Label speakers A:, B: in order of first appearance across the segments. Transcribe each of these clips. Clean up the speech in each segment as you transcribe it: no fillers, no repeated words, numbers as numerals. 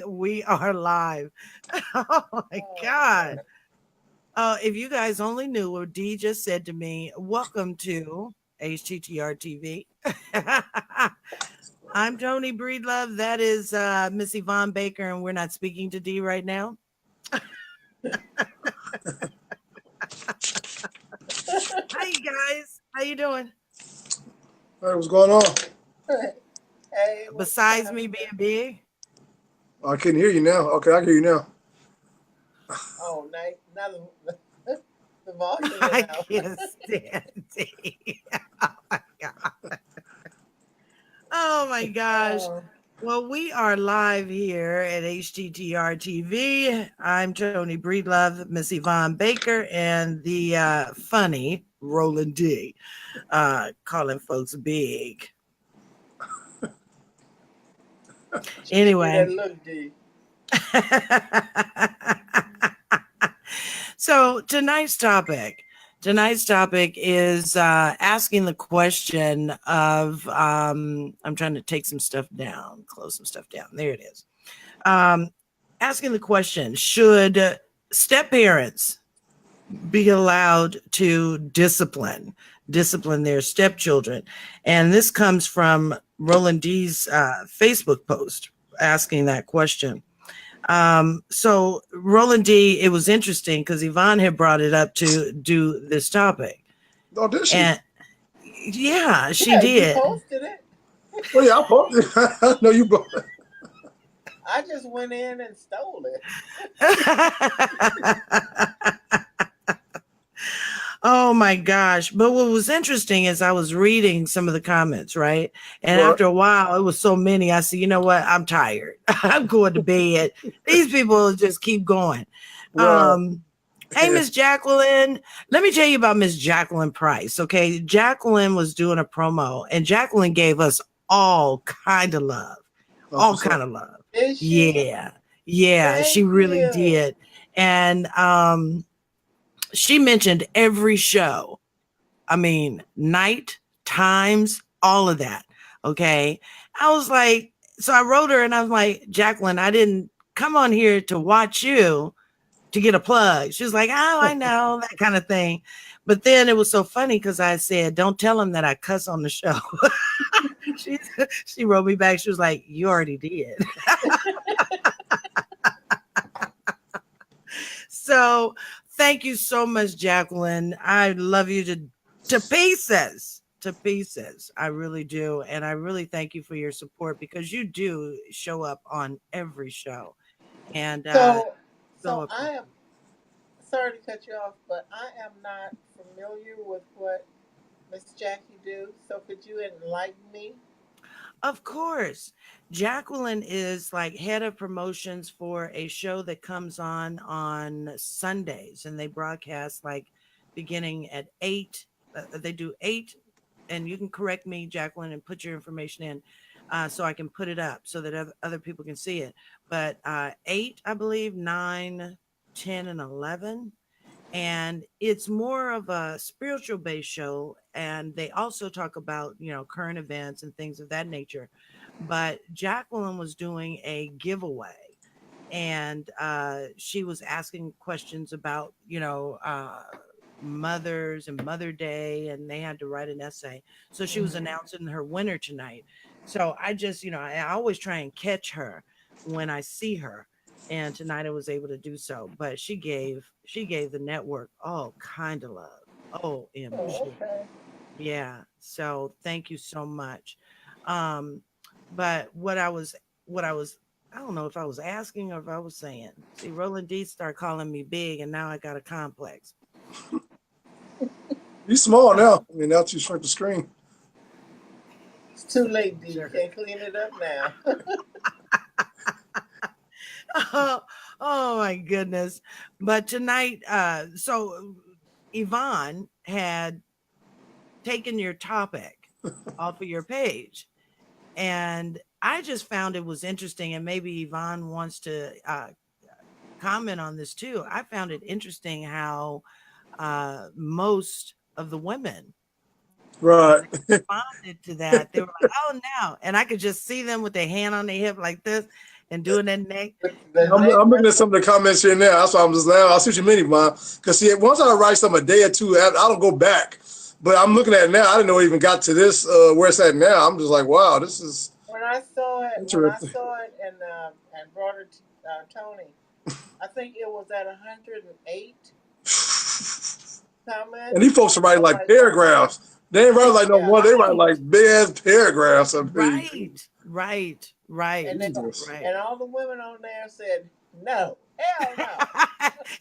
A: We are live. Oh my
B: Oh,
A: God.
B: man.
A: If you guys only knew what Dee just said to me, welcome to HTTR-TV. I'm Toni Breedlove. That is Miss Yvonne Baker, and we're not speaking to Dee right now. Hi, you guys. How you doing?
C: Hey, what's going on?
B: Hey, what's
A: Besides me
B: happening?
A: being big,
C: Oh, I can hear you now. Okay, I can hear you now.
B: Oh, nice. Now the volume went
A: I
B: out.
A: can't stand Dee. Oh my God. Oh my gosh.
B: Oh,
A: Well, we are live here at HTTR TV. I'm Toni Breedlove, Miss Yvonne Baker, and the funny Rollin Dee, calling folks big.
B: she give me that
A: Anyway,
B: look, D.
A: so tonight's topic is asking the question of I'm trying to take some stuff down, close some stuff down. There it is. Um, Asking the question: should step parents be allowed to discipline their stepchildren? And this comes from Rollin Dee's Facebook post asking that question. So Rollin Dee, it was interesting because Yvonne had brought it up to do this topic,
C: Oh, did she?
A: and yeah, she
B: Yeah, you
A: did.
B: posted it.
C: Well, yeah, I posted. I know you brought it.
B: I just went in and stole it.
A: Oh my gosh. But what was interesting is I was reading some of the comments, right? And
C: Right.
A: after a while, it was so many. I said, you know what? I'm tired. I'm going to bed. These people just keep going.
C: Right.
A: Um, Hey, Miss Jacqueline. Let me tell you about Miss Jacqueline Price. Okay. Jacqueline was doing a promo and Jacqueline gave us all kind of love.
C: That's
A: All
C: what's up.
A: kind of love.
B: Did she?
A: Yeah. Yeah, she
B: Thank
A: really
B: you.
A: did. And she mentioned every show. I mean, night, times, all of that. Okay. I was like, so I wrote her and I was like, Jacqueline, I didn't come on here to watch you to get a plug. She was like, oh, I know, that kind of thing. But then it was so funny because I said, don't tell him that I cuss on the show. she, she wrote me back. She was like, you already did. So thank you so much, Jacqueline. I love you to pieces. To pieces. I really do. And I really thank you for your support because you do show up on every show. And
B: So,
A: so
B: so I am sorry to cut you off, but I am not familiar with what Miss Jackie do. So could you enlighten me?
A: of course, Jacqueline is like head of promotions for a show that comes on Sundays, and they broadcast like beginning at 8. They do 8, and you can correct me, Jacqueline, and put your information in so I can put it up so that other people can see it. But 8, I believe, 9, 10, and 11, and it's more of a spiritual based show, and they also talk about current events and things of that nature. But Jacqueline was doing a giveaway, and she was asking questions about mothers and Mother Day, and they had to write an essay. So she was
B: Mhm.
A: announcing her winner tonight. So I just, I always try and catch her when I see her. And tonight I was able to do so. But she gave the network all kind of love.
B: Oh,
A: OMG.
B: okay.
A: Yeah. So thank you so much. Um, but what I was I don't know if I was asking or if I was saying. See, Roland D started calling me big, and now I got a complex.
C: You small now. I mean, now that you shrink the screen.
B: It's too late, D. You
A: Sure.
B: can't clean it up now.
A: Oh, oh my goodness. But tonight, so Yvonne had taken your topic off of your page. And I just found it was interesting. And maybe Yvonne wants to comment on this too. I found it interesting how most of the women, when
C: Right.
A: they responded to that, they were like, oh, no. And I could just see them with their hand on their hip like this. and doing that neck.
C: I'm looking at some of the comments here now. That's why I'm just laughing. I see what you mean, Yvonne. Because see, once I write something a day or two, I don't go back. But I'm looking at it now. I didn't know it even got to this where it's at now. I'm just like, wow, this is.
B: When I saw it and brought it to Toni, I think it was at 108 comments.
C: And these folks are writing like paragraphs. They ain't writing like no one. They write like big ass paragraphs.
A: Right.
B: And all the women on there said no, hell no.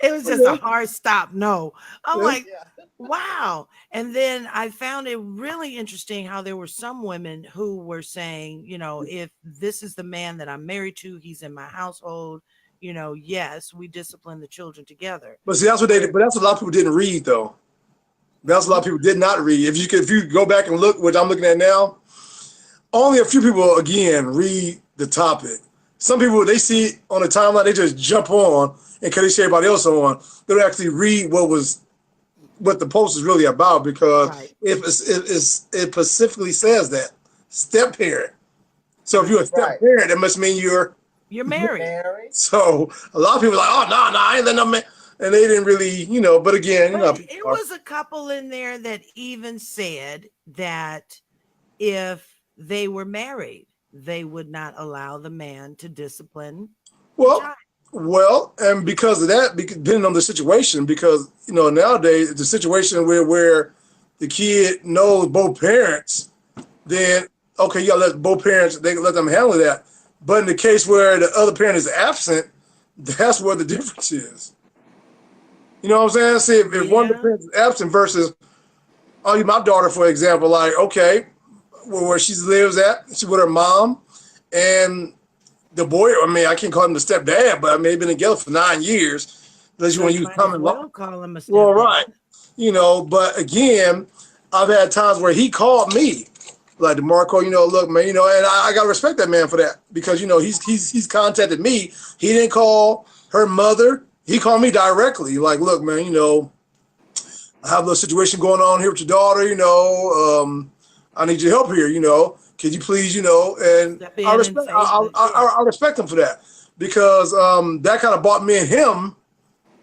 A: It was just a hard stop. No, I'm like, wow. And then I found it really interesting how there were some women who were saying, you know, if this is the man that I'm married to, he's in my household. You know, yes, we discipline the children together.
C: But see, that's what a lot of people didn't read, though. That's a lot of people did not read. If you go back and look, what I'm looking at now, only a few people again read the topic. Some people, they see it on the timeline, they just jump on, and because they see everybody else on, they don't actually read what the post is really about, because it specifically says that step parent. So if you're a step parent, that must mean you're married. So a lot of people are like, oh no, I ain't letting them man. And they didn't really, you know, but again,
A: it was a couple in there that even said that if they were married, they would not allow the man to discipline.
C: Well, and because of that, depending on the situation, because, you know, nowadays the situation where the kid knows both parents, then okay, you gotta let both parents, they let them handle that. But in the case where the other parent is absent, that's where the difference is. You know what I'm saying? See, if one of the parents is absent versus, my daughter, for example, like, okay, where she lives at, she's with her mom, and the boy, I mean, I can't call him the stepdad, but I mean, they've been together for 9 years. Unless you want to use common law.
A: Call him a stepdad.
C: Well, right. You know, but again, I've had times where he called me, like DeMarco, you know, look, man, you know, and I got to respect that man for that, because, you know, he's contacted me. He didn't call her mother. He called me directly, like, look, man, you know, I have a little situation going on here with your daughter, you know, I need your help here, you know, could you please, you know, and I respect him for that, because that kind of brought me and him,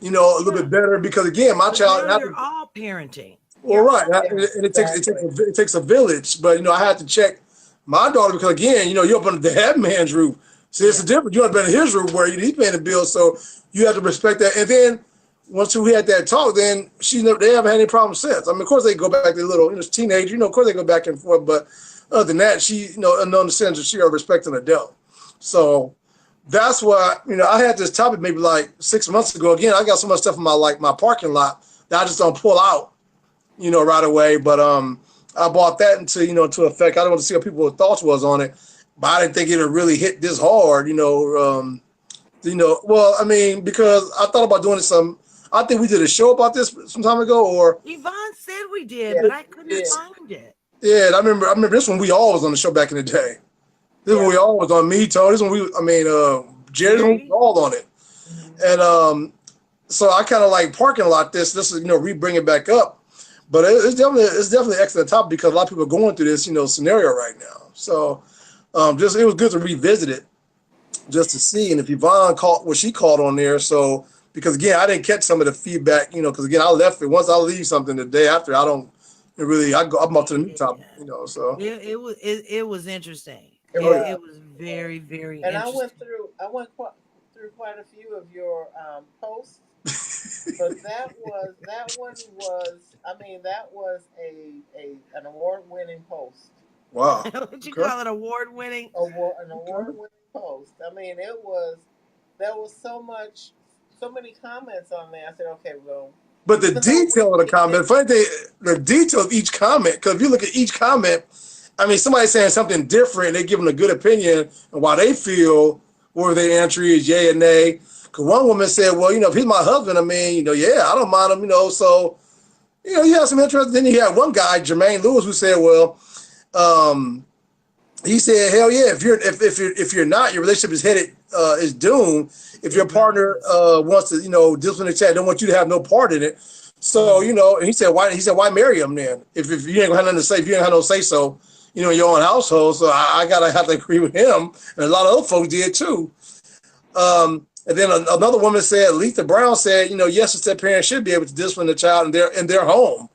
C: you know, a little bit better, because again, my child.
A: You're all parenting.
C: Well, right, and it takes a village, but you know, I had to check my daughter, because again, you know, you're up under the head man's roof. See, it's a difference. You're up under his roof where he's paying the bill, so you have to respect that. And then once we had that talk, then they haven't had any problems since. I mean, of course they go back to little, you know, teenager, you know, of course they go back and forth, but other than that, she, you know, in the sense that she are respecting adult. So that's why, you know, I had this topic maybe like 6 months ago. Again, I got so much stuff in my parking lot that I just don't pull out, you know, right away. But I brought that into effect. I don't want to see what people's thoughts was on it, but I didn't think it would really hit this hard, you know. Well, I mean, because I thought about doing it I think we did a show about this some time ago, or
A: Yvonne said we did, but I couldn't find it.
C: Yeah, and I remember this one. We all was on the show back in the day. This one we all was on. Me, Toni. This one Jerry's one, we all on it. And so I kind of like parking lot this is, you know, re-bring it back up. But it's definitely excellent topic, because a lot of people are going through this, you know, scenario right now. So it was good to revisit it, just to see. And if Yvonne caught what she called on there, so because again, I didn't catch some of the feedback, you know, because again, I left it. Once I leave something the day after, I'm up to the new topic, you know. So
A: it was interesting. It was very, very
B: and
A: interesting.
B: I went through quite a few of your posts, but that was an award-winning post.
C: Wow.
A: Would you call it award-winning?
B: An award-winning post. I mean, there was so many comments on there. I said, okay, well.
C: But the detail of the comment, funny thing, the detail of each comment, because if you look at each comment, I mean, somebody's saying something different, they're giving a good opinion, and why they feel, whether their entry is yay or nay. Because one woman said, well, you know, if he's my husband, I mean, you know, yeah, I don't mind him, you know, so, you know, you have some interest. Then you had one guy, Jermaine Lewis, who said, well, he said, hell yeah, if you're not, your relationship is doomed. If your partner wants to, you know, discipline the chat, don't want you to have no part in it. So, you know, and he said, why marry him then? If you ain't gonna have nothing to say, if you ain't have no say so, you know, in your own household. So I gotta have to agree with him. And a lot of other folks did too. And then another woman said, Letha Brown said, yes, a step parent should be able to discipline the child in their home.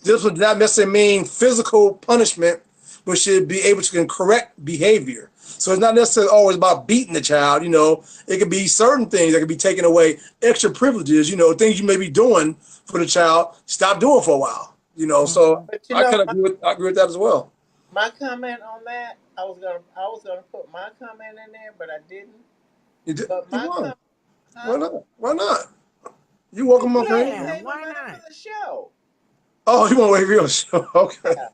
C: Discipline does not necessarily mean physical punishment, but should be able to correct behavior. So it's not necessarily always about beating the child. It could be certain things that could be taking away extra privileges, things you may be doing for the child, stop doing for a while. So
B: But
C: I agree with that as well.
B: My comment on that, I was gonna put my comment in there, but I didn't.
C: You did,
B: But my comment,
C: Why not? Why not? You welcome up here.
A: Yeah, why not?
B: For the show.
C: Oh, you want to wait for your show? Okay.
B: Yeah.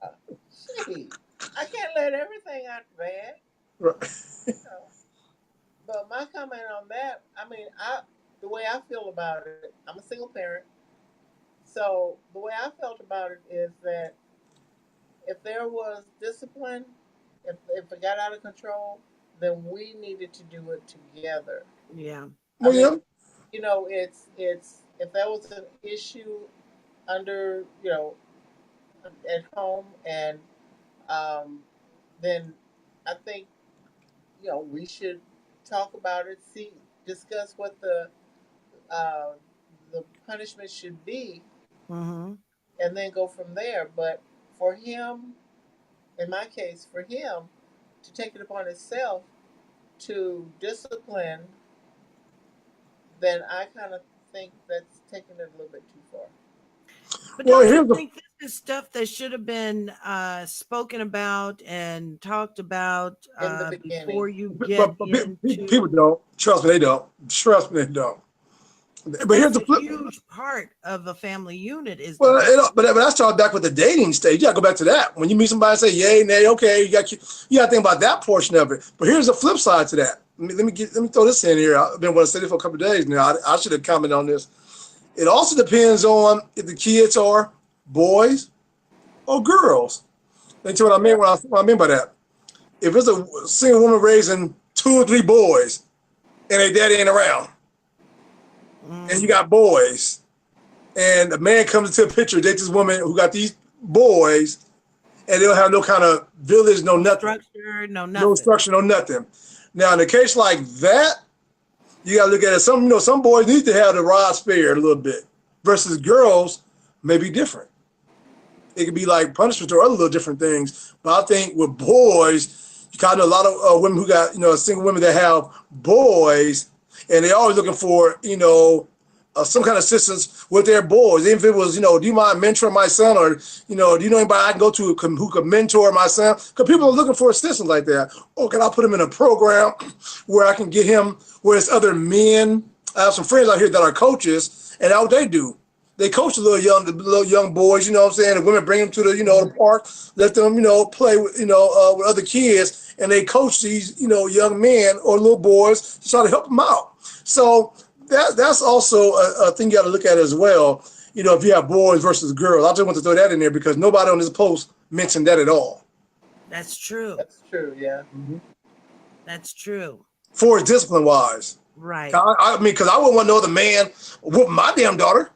B: Gee, I can't let everything out the bag.
C: Right.
B: But my comment on that, the way I feel about it, I'm a single parent. So the way I felt about it is that if there was discipline, if it got out of control, then we needed to do it together.
A: Yeah.
C: Well, yeah.
B: It's if there was an issue under, at home, and then I think, we should talk about it, discuss what the punishment should be,
A: Mm-hmm.
B: and then go from there. But for him, in my case, for him to take it upon himself to discipline, then I kind of think that's taking it a little bit too far.
A: But don't you think this is stuff that should have been spoken about and talked about
B: in the beginning
A: before you get into...
C: People don't. Trust me, they don't. Trust me, they don't. But here's the flip.
A: Huge part of a family unit is.
C: Well, but that starts back with the dating stage. You got to go back to that. When you meet somebody and say, yay, nay, okay, you got to think about that portion of it. But here's the flip side to that. Let me throw this in here. I've been wanting to say this for a couple of days now. I should have commented on this. It also depends on if the kids are boys or girls. Let me tell you what I mean. What I mean by that. If it's a single woman raising 2 or 3 boys and their daddy ain't around, and you got boys, and a man comes into a picture, dates this woman who got these boys, and they don't have no kind of village, no nothing.
A: Structure, no nothing.
C: No structure, no nothing. Now, in a case like that, you got to look at it. Some boys need to have the rod spared a little bit, versus girls may be different. It could be like punishment or other little different things. But I think with boys, you kind of know a lot of women who got, single women that have boys, and they're always looking for, some kind of assistance with their boys. Even if it was, do you mind mentoring my son? Or, do you know anybody I can go to who could mentor my son? Because people are looking for assistance like that. Or can I put him in a program where I can get him where it's other men? I have some friends out here that are coaches, and how they do. They coach the little young boys, you know what I'm saying? The women bring them to the, the park, let them, play with, with other kids, and they coach these, young men or little boys to try to help them out. So that's also a thing you got to look at as well. If you have boys versus girls, I just want to throw that in there because nobody on this post mentioned that at all.
A: That's true.
B: That's true. Yeah.
C: Mm-hmm.
A: That's true.
C: For discipline wise,
A: right?
C: I mean, because I wouldn't want no other man whoop my damn daughter.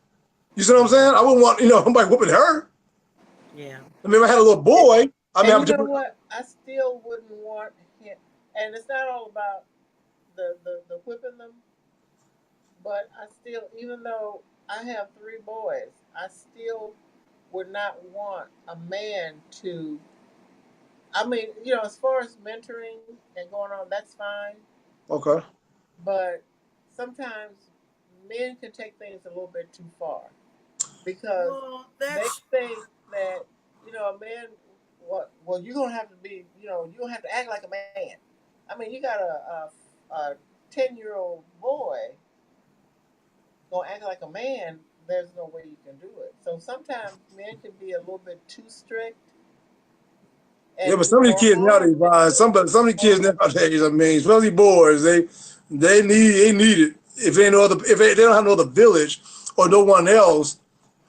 C: You see what I'm saying? I wouldn't want somebody whooping her.
A: Yeah.
C: I mean, if I had a little boy,
B: you know what? I still wouldn't want him, and it's not all about the whipping them. But I still, even though I have 3 boys, I still would not want a man to, as far as mentoring and going on, that's fine. Okay. But sometimes men can take things a little bit too far because they think that, a man, well, you're going to have to be, you're going to have to act like a man. I mean, you got a 10-year-old boy gonna act like a man, there's no way you can do it. So sometimes men can be a little bit too strict. Yeah, but some of the kids nowadays, some of the kids nowadays, especially boys, they need it. If they don't have no other village or no one else,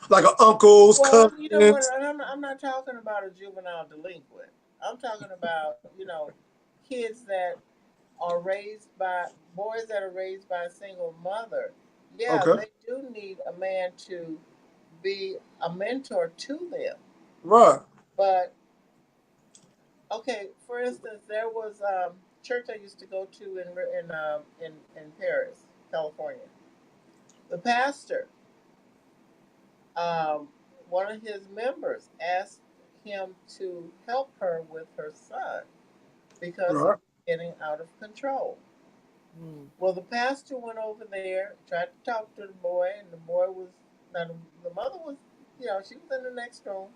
B: like uncles, cousins. You know what? I'm not talking about a juvenile delinquent. I'm talking about kids that are raised by boys that are raised by a single mother. Yeah, okay. They do need a man to be a mentor to them. Right. But, okay, for instance, there was church I used to go to in Paris, California. The pastor, um, one of his members asked him to help her with her son because he
C: Right.
B: was getting out of control.
A: Mm.
B: Well, the pastor went over there, tried to talk to the boy, and the boy was now the mother was, she was in the next room,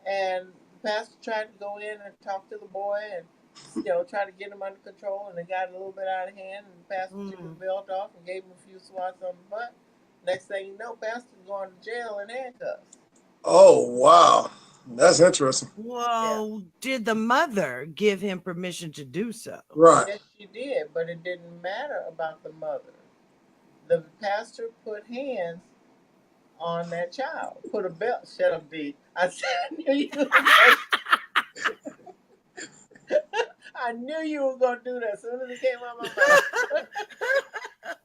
B: and the pastor tried to go in and talk to the boy and try to get him under control, and it got a little bit out of hand, and the pastor took his
A: Mm.
B: belt off and gave him a few swats on the butt. Next thing you know, pastor's going to jail in handcuffs.
C: Oh, wow. That's interesting.
B: Yeah.
A: Well, did the mother give him permission to do so?
C: Right.
B: Yes, she did, but it didn't matter about the mother. The pastor put hands on that child. Put a belt. Shut up, D. I said, I knew you were going. I knew you were going to do that as soon as it came out of my mouth.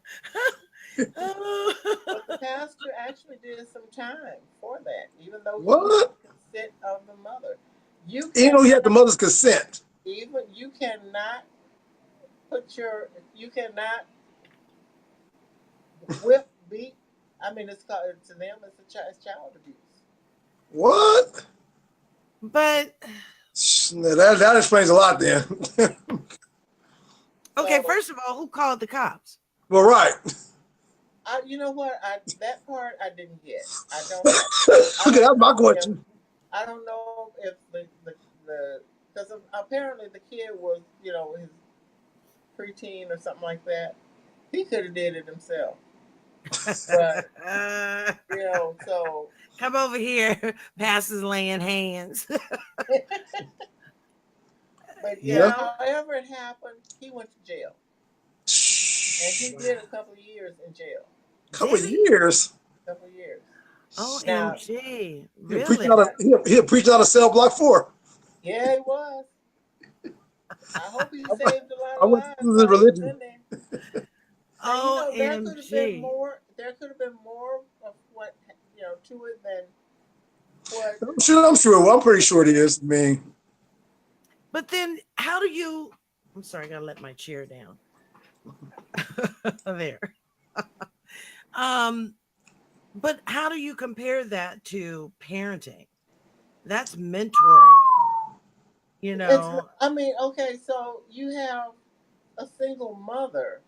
B: But the pastor actually did some time for that, even though he had
C: What?
B: the consent of the mother. You
C: Even though he had
B: cannot
C: the mother's consent.
B: even you cannot you cannot whip beat. I mean, it's called to them it's child abuse.
C: What?
A: But
C: That explains a lot then.
A: okay,
B: So
A: first of all, who called the cops?
C: Well, right.
B: you know what? That part I didn't get. I don't know. I
C: Okay, that's
B: don't
C: my
B: know if
C: question.
B: I don't know if the because apparently the kid was his preteen or something like that. He could have did it himself, but so
A: Come over here, pastors laying hands.
B: but
A: You
C: Yeah.
B: yeah.
A: know?
B: However it happened, he went to jail, and he did a couple of years in jail.
C: Couple
A: Did
C: of
A: he?
C: years.
B: Couple of years. Now,
A: OMG.
C: He'll preach
A: Really?
C: out of he'll preach out of cell block 4.
B: yeah, he was. I hope he saved a lot
C: I
B: of
C: went
B: lives
C: through the
B: while he was
C: religion.
B: in there. Now there could have been
A: OMG.
B: more. There could have been more of what to it than what.
C: I'm sure. Well, I'm pretty sure it is. I mean,
A: But then how do you I'm sorry, I gotta let my chair down. There. Um, but how do you compare that to parenting? That's mentoring, you
B: It's.
A: know.
B: I mean, okay, so you have a single mother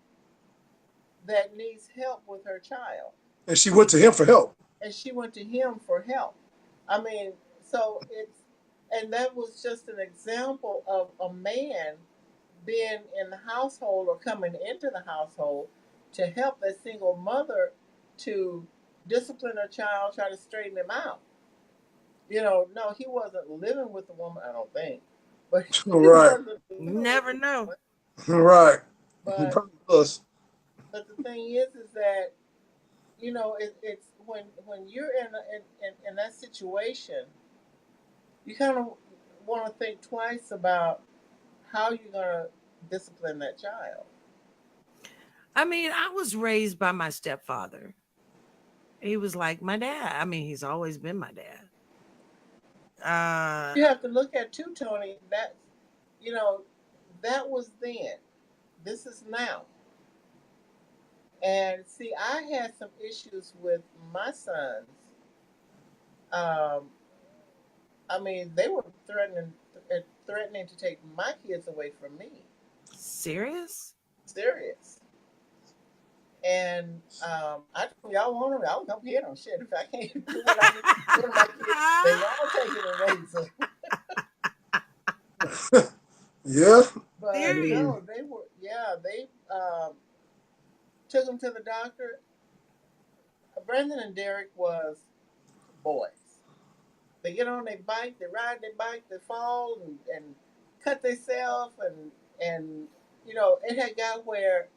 B: that needs help with her child,
C: and she went to him for help.
B: and she went to him for help. I mean, so it's, and that was just an example of a man being in the household or coming into the household to help that single mother to discipline her child, try to straighten him out. No, he wasn't living with the woman, I don't think, but he
C: Right.
B: wasn't
A: You
B: living with
A: never
B: the
A: know.
B: woman.
C: Right. He
B: But
C: probably was.
B: the thing is that it's when you're in that situation, you kind of want to think twice about how you're gonna discipline that child.
A: I mean, I was raised by my stepfather. He was like my dad. I mean, he's always been my dad.
B: You have to look at too, Tony. You know that was then. This is now. And see, I had some issues with my sons. Um, I mean, they were threatening to take my kids away from me.
A: Serious?
B: Serious. And I told y'all want them, I'll come get them. Shit, if I can't do what I need to do with my kids, then y'all take it and raise them.
C: Yeah.
B: But
A: Serious?
B: no, they took them to the doctor. Brandon and Derek was boys. They get on their bike, they ride their bike, they fall and cut themselves, and it had got where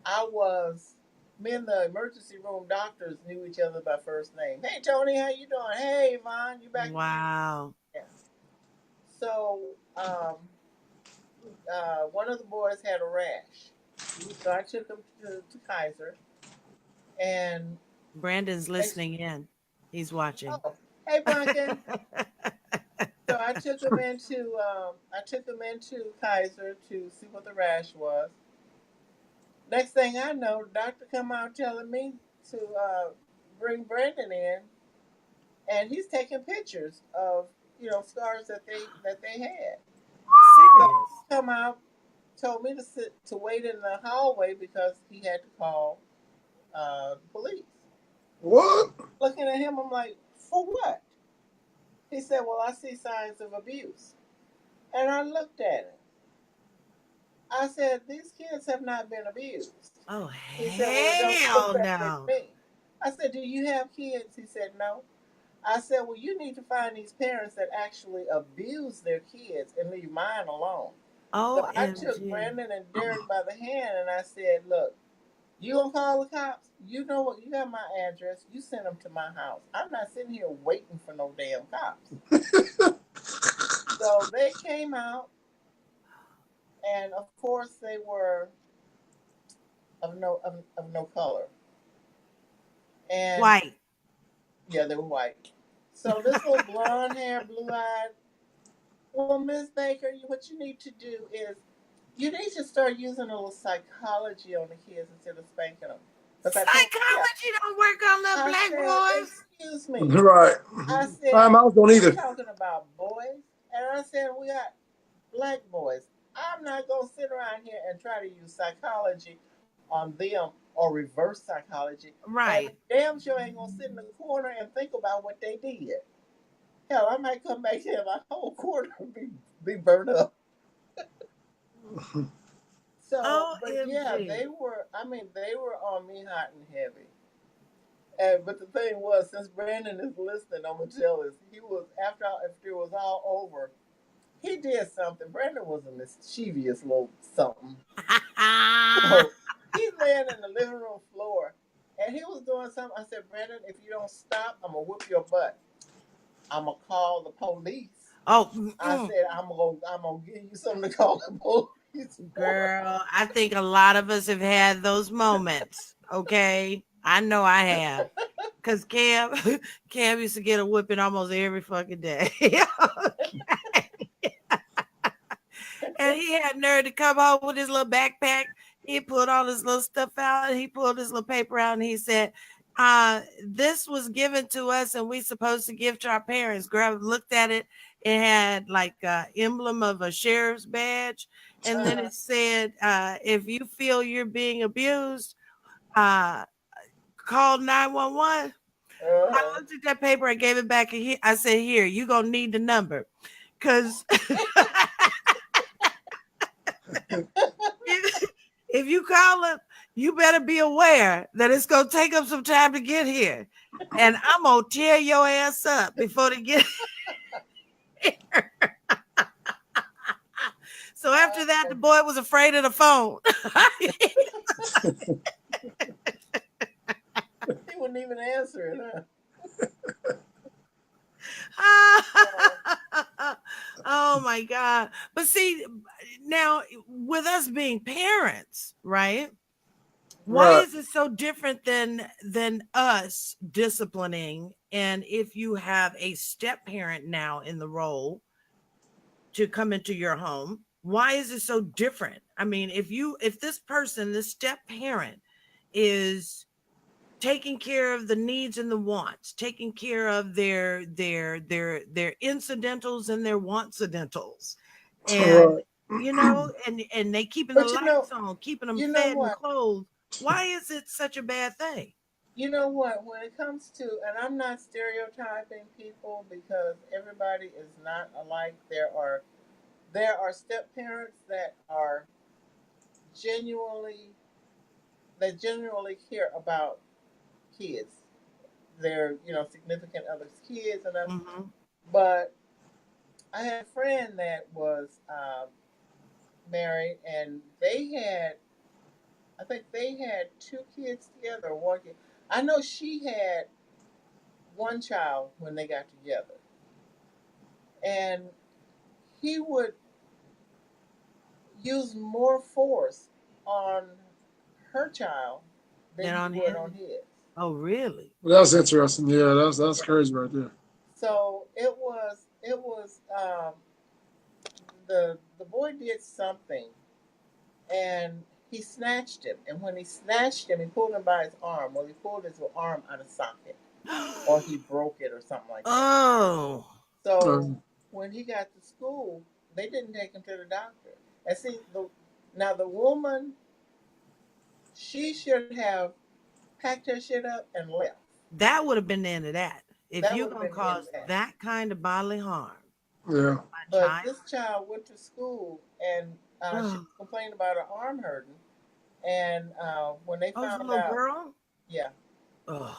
B: I was. Me and the emergency room doctors knew each other by first name. Hey Tony, how you doing? Hey Yvonne, you back again?
A: Wow.
B: Yeah. So one of the boys had a rash, so I took him to Kaiser, and
A: Brandon's
B: they,
A: listening in. He's watching.
B: oh, hey Pumpkin. So I took him into Kaiser to see what the rash was. Next thing I know, the doctor come out telling me to bring Brandon in, and he's taking pictures of scars that they had. So
A: Serious.
B: he come out, told me to wait in the hallway because he had to call the police.
C: What?
B: Looking at him, I'm like, for what? He said, well, I see signs of abuse. And I looked at him. I said, these kids have not been abused.
A: Oh
B: He said, well, it don't look
A: hell
B: that way
A: no.
B: to me. I said, do you have kids? He said, no. I said, well, you need to find these parents that actually abuse their kids and leave mine alone. So I took
A: OMG.
B: Brandon and Derek by the hand and I said, look, you gonna call the cops? You know what? You got my address. You send them to my house. I'm not sitting here waiting for no damn cops. So they came out, and of course they were of no color, and
A: White.
B: yeah, they were white. So this little blonde hair, blue eyed, well, Miss Baker, what you need to do is you need to start using a little psychology on the kids instead of spanking them. Because I told yeah,
A: Psychology don't work on the
B: I
A: black
B: said,
A: boys.
B: excuse me.
C: Right.
B: I
C: My
B: said,
C: mouse don't
B: you
C: either.
B: talking about boys? And I said, we got black boys. I'm not going to sit around here and try to use psychology on them or reverse psychology. And
A: Right.
B: damn sure ain't going to sit in the corner and think about what they did. Hell, I might come back here and my whole corner be burnt up. So, but yeah,
A: OMG.
B: they were on me hot and heavy. And but the thing was, since Brandon is listening, I'm gonna tell this. He was after it was all over, he did something. Brandon was a mischievous little something. So he's laying in the living room floor, and he was doing something. I said, Brandon, if you don't stop, I'm gonna whip your butt. I'm gonna call the police.
A: Oh,
B: I said, I'm gonna give you something to call the police for.
A: girl, I think a lot of us have had those moments. Okay. I know I have. Cause Cam, Cam used to get a whipping almost every fucking day. And he had nerve to come home with his little backpack. He pulled all his little stuff out. And he pulled his little paper out and he said, this was given to us and we supposed to give to our parents. Girl looked at it. It had like a emblem of a sheriff's badge. And then
B: Uh,
A: it said, if you feel you're being abused, uh, call 911. I
B: uh,
A: looked at that paper. I gave it back. And I said, here, you're going to need the number. Because if you call it, you better be aware that it's going to take them some time to get here. And I'm going to tear your ass up before they get here. So after that, the boy was afraid of the phone.
B: he wouldn't even answer it, huh?
A: Oh my God. But see, now with us being parents, right? Why
C: Right.
A: is it so different than us disciplining? And if you have a step parent now in the role to come into your home, why is it so different? I mean, if this person, this step parent is taking care of the needs and the wants, taking care of their incidentals and their wantsidentals, and
C: Right.
A: and they keeping the
B: But
A: lights on, keeping them
B: you know
A: fed and
B: what?
A: clothed. Why is it such a bad thing?
B: You know what? When it comes to, and I'm not stereotyping people because everybody is not alike. There are step parents that are genuinely genuinely care about kids. Their significant others' kids and us.
A: Mm-hmm.
B: But I had a friend that was married, and I think they had two kids together. One kid. I know she had one child when they got together, and he would use more force on her child than
A: Then
B: he
A: on
B: would
A: his.
B: on his.
A: Oh, really?
C: Well, that's interesting. Yeah, that's
B: Yeah.
C: crazy right there.
B: So it was. it was the boy did something, and he snatched him. And when he snatched him, he pulled him by his arm. Well, he pulled his arm out of socket, or he broke it, or something like that.
A: Oh,
B: So when he got to school, they didn't take him to the doctor. And see, now the woman, she should have packed her shit up and left.
A: that would have been the end of that. If
B: That
A: you're
B: would have
A: gonna
B: been the end
A: cause
B: of that.
A: that kind of bodily harm,
C: Yeah.
A: my
B: But
A: child.
B: this child went to school, and she
A: Oh,
B: complained about her arm hurting. And when they
A: it's a
B: found
A: little
B: out,
A: girl.
B: yeah,
A: Oh,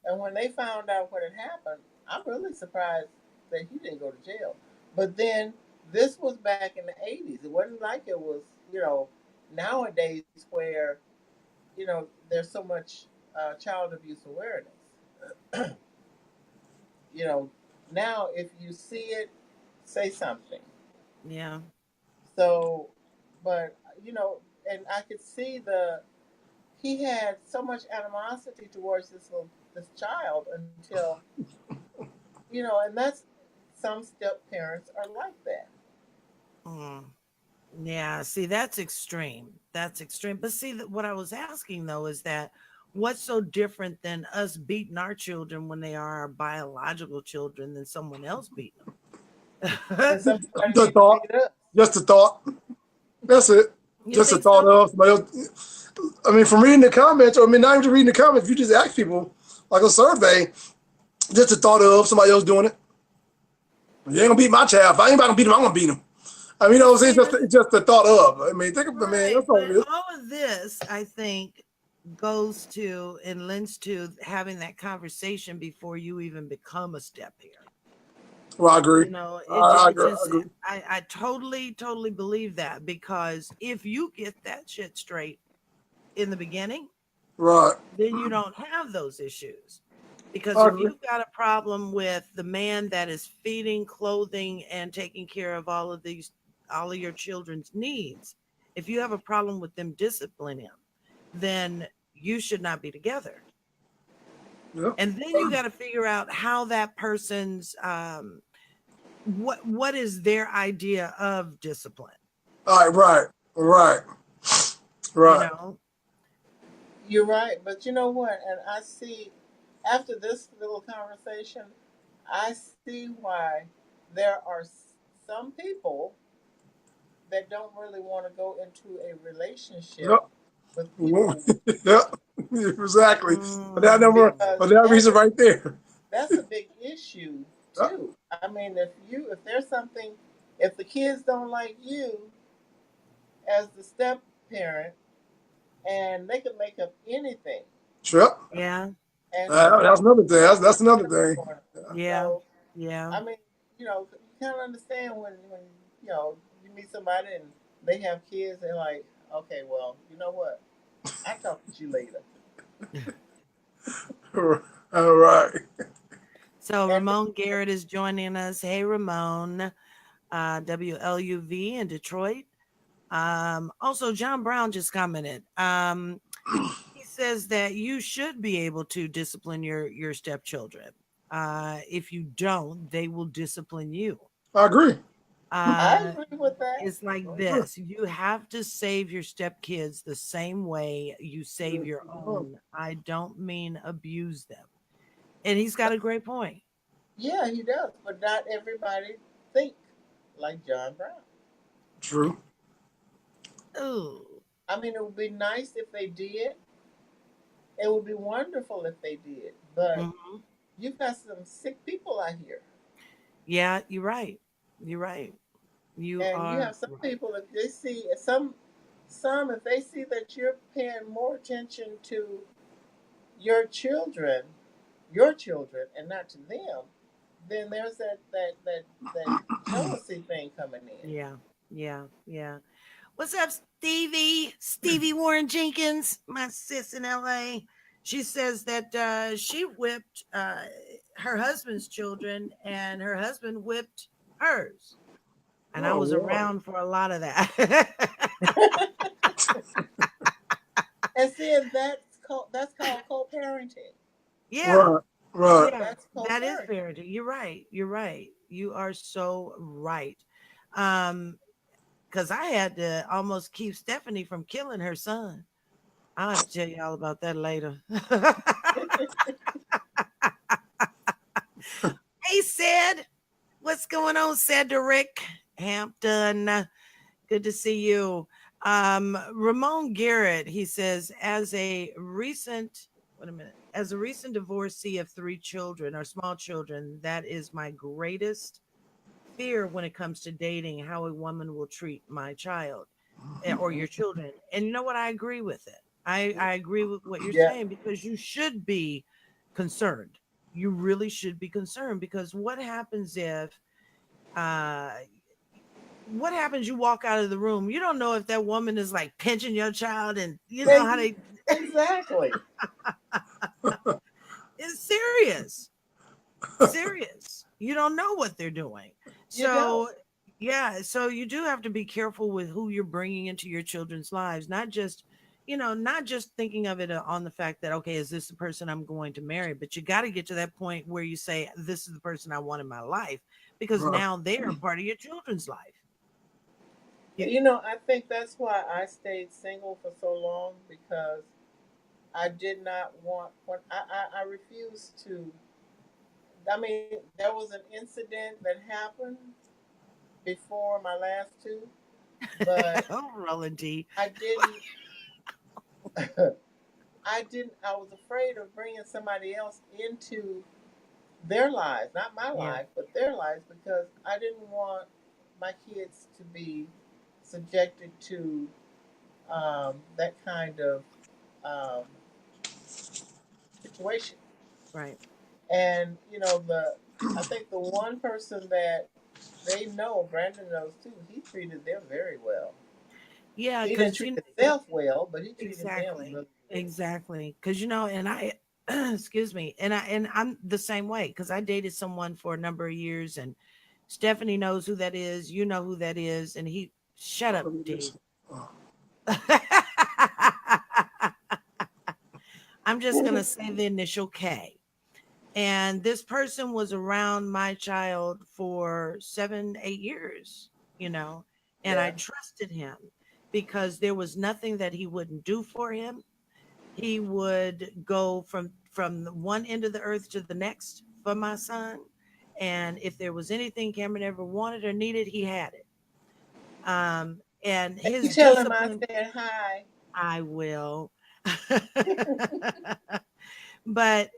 B: and when they found out what had happened, I'm really surprised that he didn't go to jail. But then this was back in the '80s. It wasn't like it was, nowadays where there's so much child abuse awareness. you know, Now if you see it, say something.
A: yeah.
B: So, but and I could see he had so much animosity towards this child until and that's some step parents are like that.
A: Mm. Yeah, see, that's extreme. That's extreme. But see, that what I was asking though is that what's so different than us beating our children when they are our biological children than someone else beating
B: And
A: them?
B: somebody
C: The
B: need to
C: thought,
B: beat us.
C: just a thought. That's it.
A: You
C: Just a
A: think
C: thought
A: so?
C: of somebody else. I mean, from reading the comments, or I mean, not even reading the comments, if you just ask people like a survey, just a thought of somebody else doing it. You ain't gonna beat my child. If I ain't about to beat him, I'm gonna beat him. I mean,
A: Well,
C: it's
A: see,
C: just the thought of. I mean, think of, I mean,
A: right,
C: that's all
A: but
C: it is.
A: all of this, I think, goes to and lends to having that conversation before you even become a step parent.
C: Well, I agree.
A: You know,
C: I
A: it
C: agree. I
A: just,
C: agree.
A: I totally believe that, because if you get that shit straight in the beginning,
C: Right.
A: then you don't have those issues. Because
C: I
A: if
C: agree.
A: you've got a problem with the man that is feeding, clothing, and taking care of all of your children's needs, if you have a problem with them disciplining him, then you should not be together.
C: Yeah.
A: And then you got to figure out how that person's what is their idea of discipline.
C: All right. Right. Right.
A: You
C: Right.
A: know,
B: You're right, but you know what? And I see after this little conversation, I see why there are some people that don't really want to go into a relationship
C: Yep.
B: with people
C: Yep. Exactly. For that
A: mm,
C: number,
B: because
C: for that reason right there.
B: that's a big issue
C: Yep.
B: too. I mean, if there's something, if the kids don't like you as the step parent, and they can make up anything,
C: Yep.
A: yeah,
B: and so
C: That's another thing.
B: what's
C: That's another
B: the
C: thing.
B: point?
A: yeah,
B: So
A: yeah.
B: I mean, you kind of understand when you meet somebody and they have kids, they're like, okay, well, you know what? I'll talk to you later.
C: All right.
A: So
B: And
A: Ramon Garrett is joining us. Hey, Ramon, WLUV in Detroit. Also, John Brown just commented. He says that you should be able to discipline your stepchildren. If you don't, they will discipline you.
C: I agree.
B: I
A: Uh,
B: agree with that.
A: it's like
C: I agree.
A: this: you have to save your stepkids the same way you save your own. I don't mean abuse them. And he's got a great point.
B: Yeah, he does, but not everybody think like John Brown.
C: True.
A: Oh,
B: I mean, it would be nice if they did. It would be wonderful if they did. But
A: mhm.
B: you've got some sick people out here.
A: Yeah, you're right. You're right. You
B: And you
A: are
B: have some
A: right.
B: people, if they see some if they see that you're paying more attention to your children, and not to them, then there's that jealousy thing coming in.
A: Yeah, yeah, yeah. What's up, Stevie? Stevie Warren Jenkins, my sis in LA. She says that she whipped her husband's children and her husband whipped hers. And I
C: Oh,
A: was
C: wow.
A: around for a lot of that.
B: And seeing that's called co-parenting.
A: Yeah,
C: Right. Right.
A: yeah,
B: That's
A: that is
B: co-parenting.
A: parenting. You're right. You're right. You are so right. Because I had to almost keep Stephanie from killing her son. I'll have to tell you all about that later. Hey, Sid. What's going on, Cedric Hampton? Good to see you. Ramon Garrett, he says, as a recent divorcee of 3 children or small children, that is my greatest fear when it comes to dating, how a woman will treat my child or your children. And you know what? I agree with it. I agree with what you're
B: Yeah.
A: saying, because you should be concerned. You really should be concerned, because uh what happens, you walk out of the room, you don't know if that woman is like pinching your child, and you know how they
B: Exactly.
A: it's serious. Serious. You don't know what they're doing.
B: You don't.
A: So yeah, so you do have to be careful with who you're bringing into your children's lives, not just not just thinking of it on the fact that, okay, is this the person I'm going to marry, but you got to get to that point where you say, this is the person I want in my life, because
C: Right.
A: now they are part of your children's life.
B: I think that's why I stayed single for so long, because I did not want when I refused to. I mean, there was an incident that happened before my last two, but
A: Oh, Rollin Dee.
B: I didn't. I didn't. I was afraid of bringing somebody else into their lives, not my
A: Yeah.
B: life, but their lives, because I didn't want my kids to be subjected to that kind of um, situation.
A: Right.
B: And I think the one person that they know, Brandon knows too, he treated them very well.
A: Yeah,
B: He didn't
A: because
B: treat himself well, but he treated them
A: exactly.
B: really good.
A: Exactly. Because and I excuse me, and I'm the same way, because I dated someone for a number of years, and Stephanie knows who that is, you know who that is, and he shut up, D. I'm just gonna say the initial K. And this person was around my child for 7, 8 years, and I
B: Yeah.
A: trusted him because there was nothing that he wouldn't do for him. He would go from the one end of the earth to the next for my son. And if there was anything Cameron ever wanted or needed, he had it. And
B: You
A: his
B: tell him I
A: discipline,
B: said hi.
A: I will. But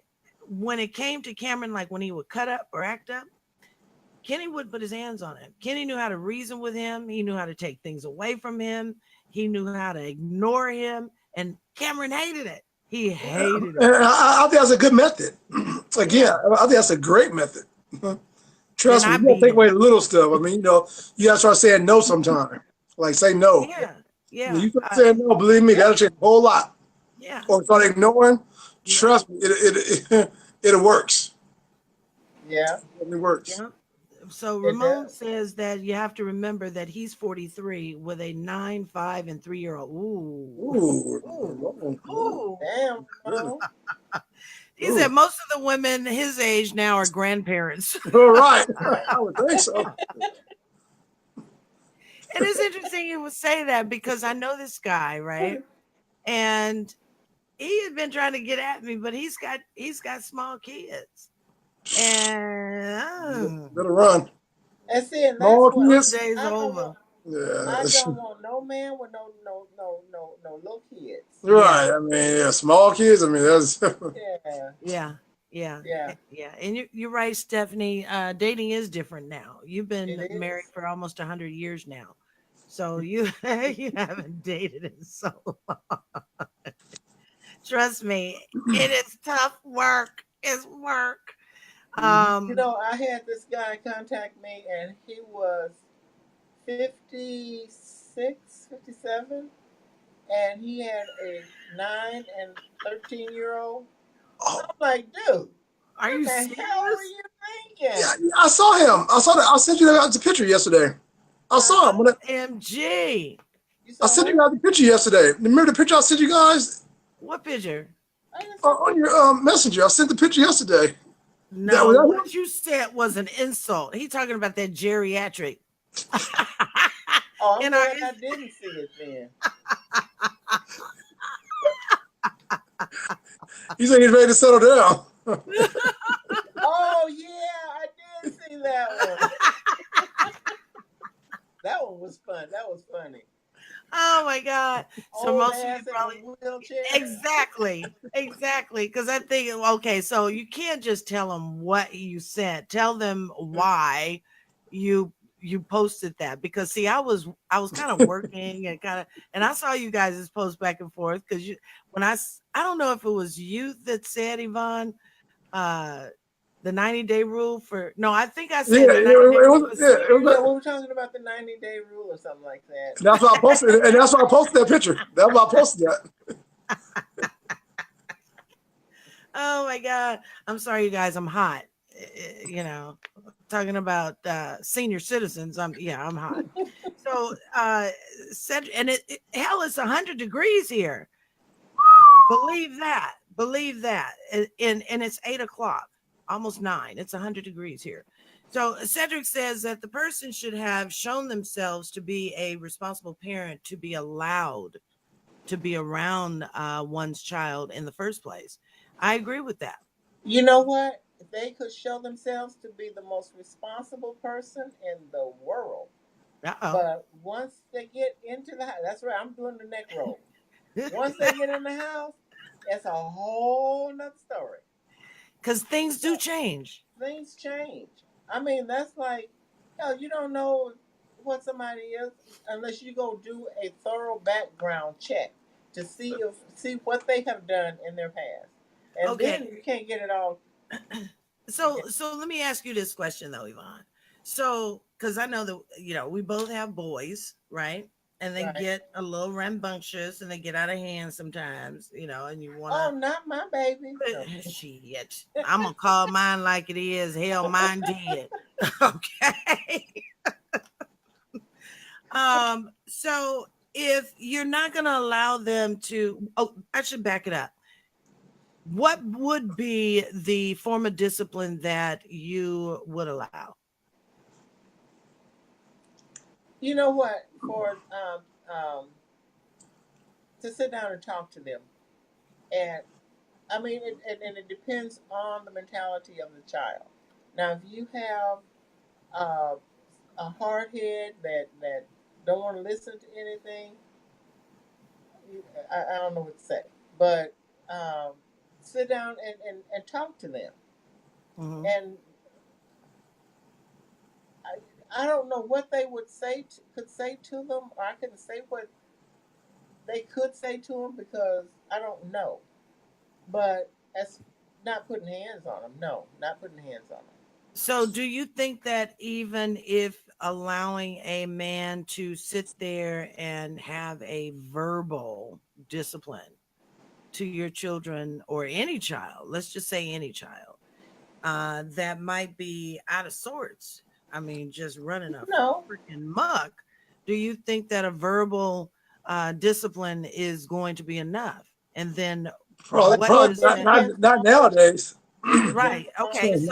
A: when it came to Cameron, like when he would cut up or act up, Kenny would put his hands on him. Kenny knew how to reason with him. He knew how to take things away from him. He knew how to ignore him. And Cameron hated it. He hated it.
C: And I think that's a good method. Again,
A: Yeah.
C: I think that's a great method. Trust
A: And
C: me,
A: I
C: you gotta
A: beat
C: take
A: him.
C: away the little stuff. I mean, you gotta start saying no sometime. Like say no.
A: Yeah.
C: When
A: Yeah.
C: you start saying no, believe me,
B: Yep.
C: that'll change a whole lot.
A: Yeah.
C: Or start ignoring.
A: Yeah.
C: Trust me, it works.
B: Yeah,
C: It works.
A: Yeah. So
B: it
A: Ramon
B: does.
A: says that you have to remember that he's 43 with a 9, 5, and 3-year-old. Ooh. Ooh.
C: Ooh.
A: Ooh.
B: Damn,
C: Ooh.
B: Mo.
A: He said most of the women his age now are grandparents.
C: All right. I would think so.
A: And it's interesting you would say that, because I know this guy, right? And he had been trying to get at me, but he's got small kids. And
C: Better run.
B: And see, and that's
C: Small
B: what
A: those
C: kids.
A: days
B: I
A: are
B: don't
A: over.
B: want. I
C: Yeah.
B: don't want no man with no little kids.
A: Yeah.
C: Right. I mean, yeah, small kids. I mean, that's
B: Yeah,
A: Yeah. Yeah.
B: yeah,
A: Yeah. And you're right, Stephanie. Dating is different now. You've been
B: it
A: married
B: is.
A: for almost 100 years now. So you you haven't dated in so long. Trust me, it is tough work. It's work. Um,
B: I had this guy contact me, and he was 56, 57, and he had a 9 and 13 year old.
C: oh,
B: I'm like, dude,
A: are
B: what
A: you
B: the hell were
A: serious?
B: you
C: yeah,
B: thinking?
C: I saw him. I saw that. I sent you the picture yesterday. I saw him.
A: OMG.
B: You
C: I
B: saw
C: sent you
B: who?
C: guys the picture yesterday. Remember the picture I sent you guys
A: What picture?
B: I didn't see.
C: on your messenger? I sent the picture yesterday.
A: No, what you said was an insult. He talking about that geriatric.
B: Oh, I'm glad I didn't see it then.
C: He said he's ready to settle down.
B: Oh yeah, I did see that one. That one was fun. That was funny.
A: Oh my God! So
B: Old
A: most of you
B: ass in a
A: probably
B: wheelchair.
A: exactly. Because I think okay, so you can't just tell them what you said. Tell them why you posted that. Because see, I was kind of working and I saw you guys post back and forth because I don't know if it was you that said, Yvonne, the 90-day rule for no, I think I said the 90-day rule for seniors.
B: Yeah, we were talking about the 90-day rule or something like that.
C: That's why I posted it, and that's why I posted that picture. That's why I posted that.
A: Oh my God. I'm sorry, you guys. I'm hot. Talking about senior citizens. I'm hot. So and hell, it's 100 degrees here. Believe that. And it's 8:00, almost 9. It's 100 degrees here. So Cedric says that the person should have shown themselves to be a responsible parent to be allowed to be around one's child in the first place. I agree with that.
B: You know what? They could show themselves to be the most responsible person in the world.
A: Uh-oh.
B: But once they get into the house, that's right, I'm doing the neck roll. Once they get in the house, it's a whole nother story.
A: Because things do change.
B: Things change. I mean, that's like, you don't know what somebody is unless you go do a thorough background check to see what they have done in their past. And then you can't get it all.
A: So let me ask you this question though, Yvonne. So, because I know that we both have boys, right? And they get a little rambunctious and they get out of hand sometimes, and you want to.
B: Oh, not my baby.
A: Shit. I'm going to call mine like it is. Hell, mine did. Okay. So if you're not going to allow them to, I should back it up. What would be the form of discipline that you would allow?
B: You know what? For to sit down and talk to them, and I mean, it depends on the mentality of the child. Now, if you have a hard head that don't want to listen to anything, I don't know what to say. But sit down and talk to them. Mm-hmm. And I don't know what they could say to them, or I couldn't say what they could say to them because I don't know. But that's not putting hands on them. No, not putting hands on them.
A: So do you think that even if allowing a man to sit there and have a verbal discipline to your children or any child, let's just say any child, that might be out of sorts? I mean, just running a freaking muck. Do you think that a verbal discipline is going to be enough? And then
C: not nowadays.
A: Right. Okay.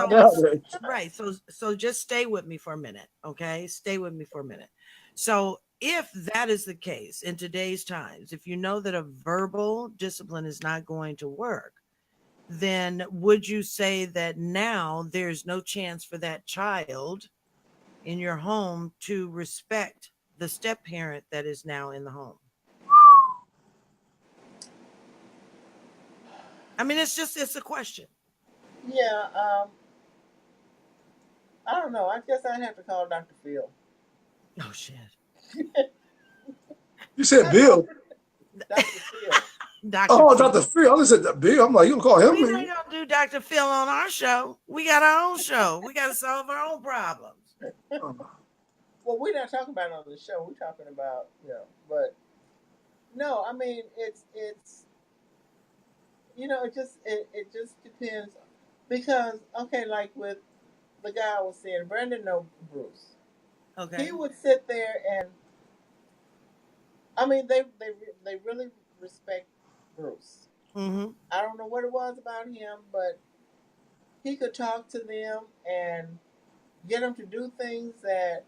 A: So just stay with me for a minute. Okay. Stay with me for a minute. So if that is the case in today's times, if you know that a verbal discipline is not going to work, then would you say that now there's no chance for that child in your home to respect the step parent that is now in the home? I mean, it's a question.
B: Yeah, I don't know. I guess I'd have to call Dr. Phil.
A: Oh shit.
C: You said Bill.
B: Dr. Phil.
C: Dr. Phil. I said Bill. I'm like, you gonna call him?
A: We ain't gonna do Dr. Phil on our show. We got our own show. We gotta solve our own problems.
B: Well, we're not talking about it on the show. We're talking about, but no, I mean it's it just depends because like with the guy I was saying, Brandon know Bruce. Okay. He would sit there and I mean they really respect Bruce. Mm-hmm. I don't know what it was about him, but he could talk to them and get them to do things that,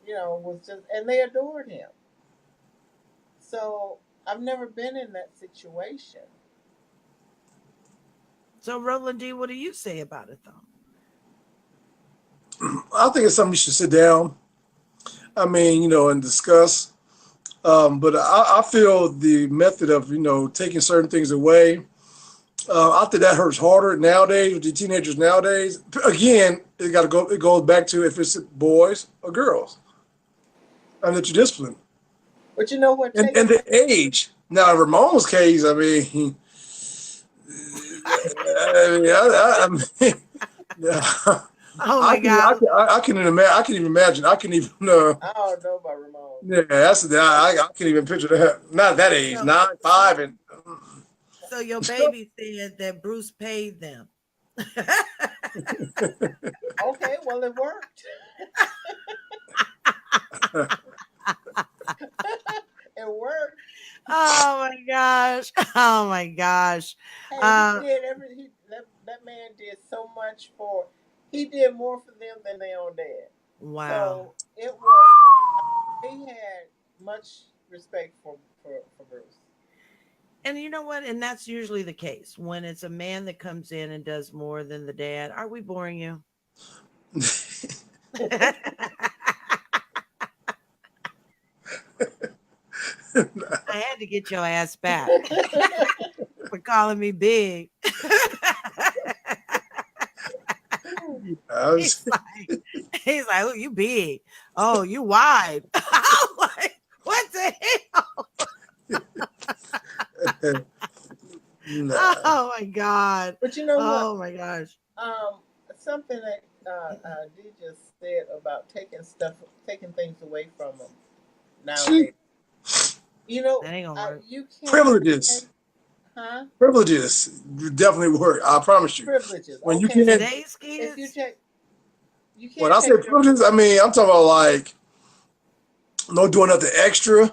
B: was just, and they adored him. So I've never been in that situation.
A: So, Rollin Dee, what do you say about it, though?
C: I think it's something you should sit down. I mean, and discuss. But I feel the method of, taking certain things away, I think that hurts harder nowadays with the teenagers nowadays. Again, it goes back to if it's boys or girls, and that you discipline.
B: But you know what?
C: And the age. Now, in Ramon's case, I mean,
A: Oh my God!
C: I can even imagine. I can even.
B: I don't know about Ramon.
C: Yeah, I can't even picture that. Not at that age, 9, 5, and.
A: So your baby said that Bruce paid them.
B: Okay, well it worked. It worked.
A: Oh my gosh! Oh my gosh!
B: Hey, that man did so much for. He did more for them than their own dad.
A: Wow!
B: So it was. He had much respect for Bruce.
A: And you know what? And that's usually the case when it's a man that comes in and does more than the dad. Are we boring you? I had to get your ass back for calling me big. He's like, oh, you big. Oh, you wide. I'm like, what the hell?
C: No.
A: Oh my God.
B: But you know what?
A: Oh my gosh.
B: Something that Dee just said about taking things away from them nowadays.
A: That ain't gonna work.
B: You can't.
C: Privileges. Privileges definitely work. I promise you.
B: Privileges.
C: When
B: okay.
C: you can't.
A: Today's kids.
B: If you can't.
C: When I say privileges, I mean I'm talking about like no doing nothing extra.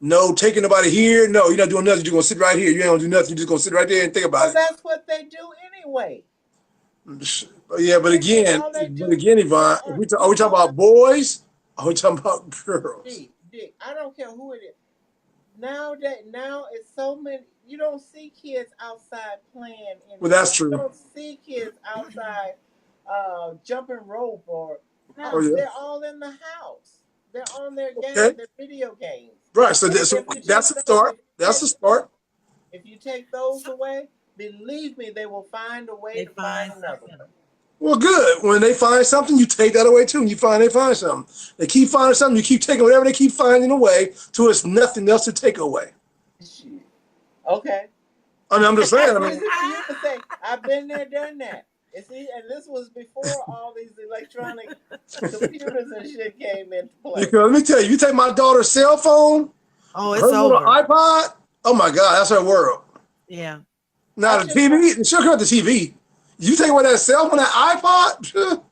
C: No taking nobody here. No, you're not doing nothing. You're going to sit right here. You ain't going to do nothing. You're just going to sit right there and think about it.
B: That's what they do anyway.
C: Yeah, but again, Yvonne, are we talking about boys? Or are we talking about girls?
B: Dick, I don't care who it is. Now it's so many. You don't see kids outside playing anymore.
C: Well, that's true.
B: You don't see kids outside jumping rope or. No,
C: oh, yeah.
B: They're all in the house. They're on their games, their video games.
C: Right, so that's a start. That's a start.
B: If you take those away, believe me, they will find a way to find another one.
C: Well, good. When they find something, you take that away too. And they find something. They keep finding something. You keep taking whatever they keep finding away till it's nothing else to take away.
B: Okay.
C: I mean, I'm just saying.
B: Easy for you to say, I've been there, done that. And this was before all these electronic computers and shit came into play.
C: Because let me tell you, you take my daughter's cell phone,
A: it's
C: her little
A: over.
C: iPod. Oh my God, that's her world.
A: Yeah.
C: Now the TV, she'll cut the TV. You take away that cell phone, that iPod.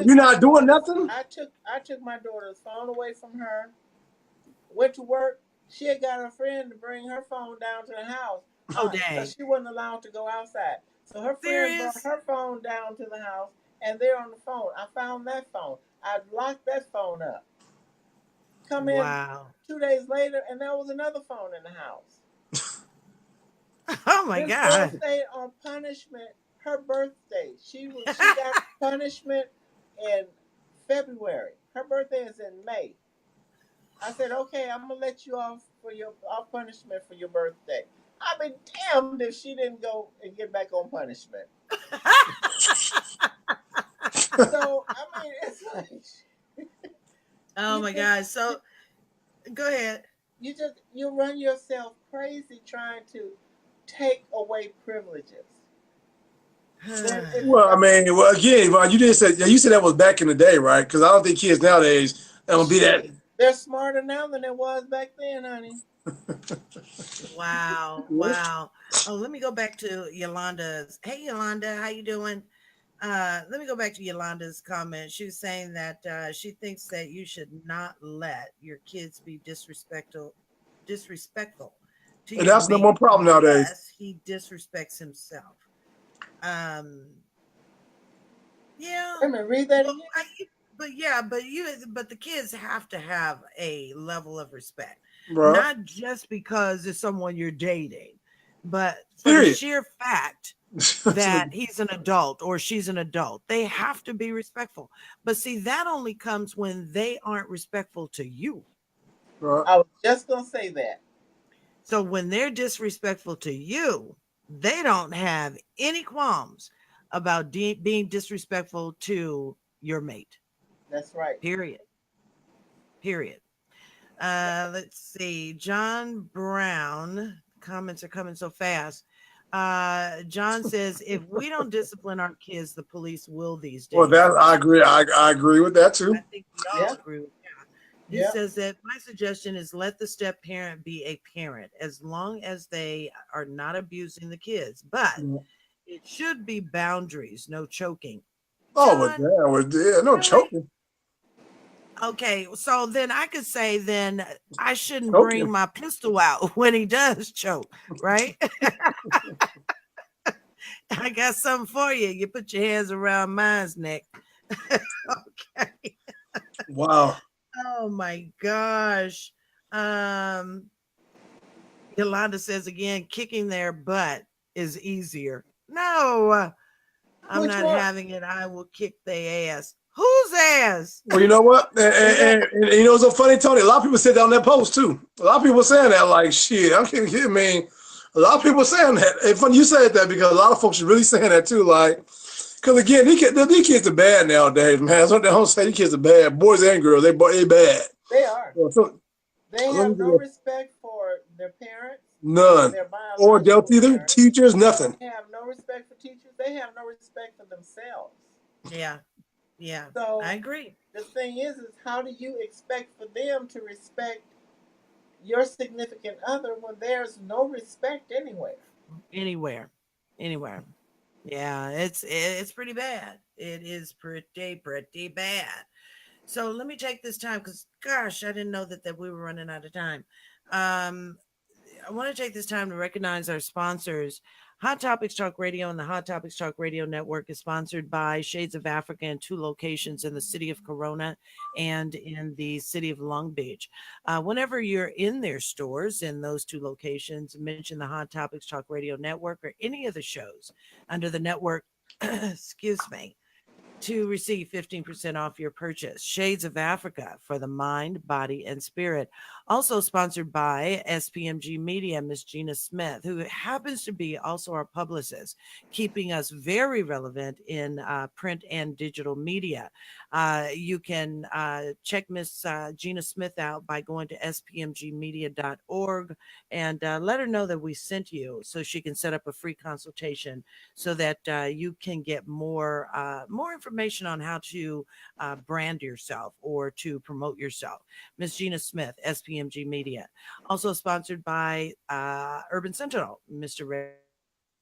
C: You're not doing nothing.
B: I took my daughter's phone away from her. Went to work. She had got a friend to bring her phone down to the house.
A: Oh dang!
B: So she wasn't allowed to go outside. So her friend brought her phone down to the house, and they're on the phone. I found that phone. I locked that phone up. Come in 2 days later, and there was another phone in the house.
A: Oh my God!
B: This girl stayed on punishment. Her birthday. She got punishment in February. Her birthday is in May. I said, okay, I'm gonna let you off punishment for your birthday. I'd be damned if she didn't go and get back on punishment. So I mean, it's like,
A: oh my God! So go ahead.
B: You run yourself crazy trying to take away privileges.
C: Well, I mean, again, Yvonne, you said that was back in the day, right? Because I don't think kids nowadays don't be that.
B: They're smarter now than it was back then, honey.
A: Wow. Oh, let me go back to Yolanda's. Hey, Yolanda, how you doing? Let me go back to Yolanda's comment. She was saying that she thinks that you should not let your kids be disrespectful to
C: and that's the number one problem nowadays.
A: He disrespects himself. Yeah.
B: Wait a minute, read that
A: Well,
B: again.
A: but the kids have to have a level of respect,
C: Right.
A: not just because it's someone you're dating, but for the
C: Period.
A: sheer fact that he's an adult or she's an adult. They have to be respectful. But see, that only comes when they aren't respectful to you.
C: Right.
B: I was just gonna say that.
A: So when they're disrespectful to you, they don't have any qualms about being disrespectful to your mate.
B: That's right.
A: Period. Period. Let's see. John Brown, comments are coming so fast. John says, if we don't discipline our kids, the police will these
C: Well,
A: days.
C: that I agree. I agree with that
A: I
C: too.
A: think we all
B: Yeah.
A: agree with that. He
B: Yeah.
A: says that my suggestion is let the step parent be a parent as long as they are not abusing the kids, but it should be boundaries, no choking.
C: Oh, well,
A: John,
C: yeah, well, yeah, no
A: really?
C: choking,
A: Okay, so then I could say then I shouldn't bring
C: choking.
A: my pistol out when he does choke, right? I got something for you. You put your hands around mine's neck. Okay.
C: Wow.
A: Oh my gosh. Um, Yolanda says again, kicking their butt is easier. No, I'm
B: Which
A: not
B: one?
A: having it. I will kick their ass. Whose ass?
C: Well, you know what? And you know, it's so funny, Tony. A lot of people said that on that post too. A lot of people saying that, like, shit. I can't. I mean, a lot of people saying that. It's funny you said that because a lot of folks are really saying that too. Like, because again, these kids are bad nowadays, man. So they don't say these kids are bad. Boys and girls, they bad.
B: They are.
C: So,
B: They
C: let me
B: have
C: give
B: no
C: you
B: respect for their parents,
C: none
B: their
C: or adults
B: biological
C: either.
B: parents.
C: Teachers, nothing.
B: They have no respect for teachers. They have no respect for themselves.
A: Yeah, yeah, I
B: So
A: agree.
B: the thing is how do you expect for them to respect your significant other when there's no respect anywhere?
A: Anywhere, anywhere. Yeah, it's pretty bad. It is pretty bad. So let me take this time because gosh, I didn't know that we were running out of time. Um, I want to take this time to recognize our sponsors. Hot Topics Talk Radio and the Hot Topics Talk Radio Network is sponsored by Shades of Africa in 2 locations in the city of Corona and in the city of Long Beach. Whenever you're in their stores in those 2 locations, mention the Hot Topics Talk Radio Network or any of the shows under the network, excuse me, to receive 15% off your purchase. Shades of Africa for the mind, body, and spirit. Also sponsored by SPMG Media, Miss Gina Smith, who happens to be also our publicist, keeping us very relevant in print and digital media. You can check Miss Gina Smith out by going to spmgmedia.org and let her know that we sent you so she can set up a free consultation so that you can get more information on how to brand yourself or to promote yourself. Miss Gina Smith, SPMG Media. Also sponsored by Urban Sentinel, Mr.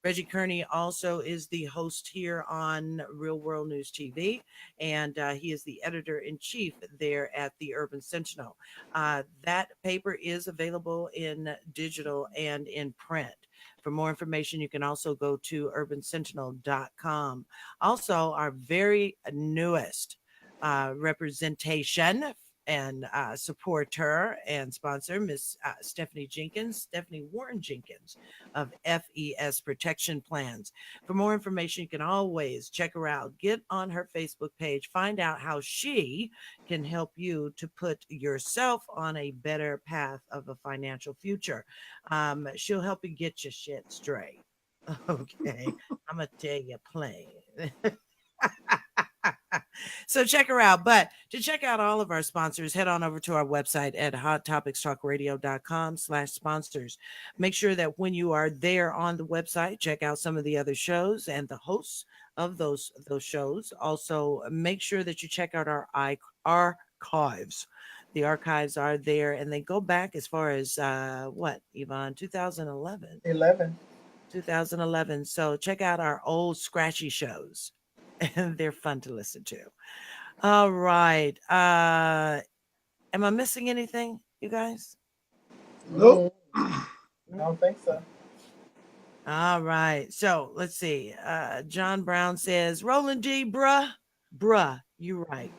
A: Reggie Kearney also is the host here on Real World News TV, and he is the editor in chief there at the Urban Sentinel. That paper is available in digital and in print. For more information, you can also go to urbansentinel.com. Also, our very newest representation and supporter and sponsor, Miss Stephanie Warren Jenkins of FES Protection Plans. For more information, you can always check her out. Get on her Facebook page, find out how she can help you to put yourself on a better path of a financial future. She'll help you get your shit straight. Okay, I'm gonna tell you plain. So check her out. But to check out all of our sponsors, head on over to our website at hottopictalkradio.com/sponsors. Make sure that when you are there on the website, check out some of the other shows and the hosts of those shows. Also, make sure that you check out our archives. The archives are there and they go back as far as what, Yvonne, 2011.
B: 11.
A: 2011. So check out our old scratchy shows. And they're fun to listen to. All right. Am I missing anything, you guys?
C: Nope.
B: I don't think so.
A: All right. So let's see. John Brown says, Rollin Dee, bruh, you right.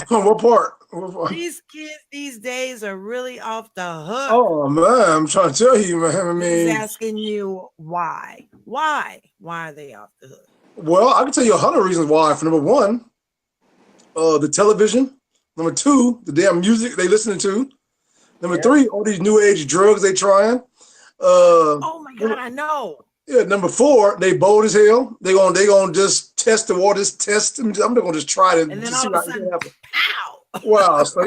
C: What part? What part?
A: These kids these days are really off the hook.
C: Oh man, I'm trying to tell you, man. I
A: He's
C: mean,
A: asking you why. Why are they off the hook?
C: well, I can tell you 100 reasons why. For number one, the television. Number two, the damn music they listening to. Number three, all these new age drugs they trying.
A: Oh my God, I know.
C: Yeah, number four, they bold as hell. They gonna just test the waters, test them. I'm gonna just try to.
A: And then
C: see
A: all of a sudden, pow!
C: Wow. So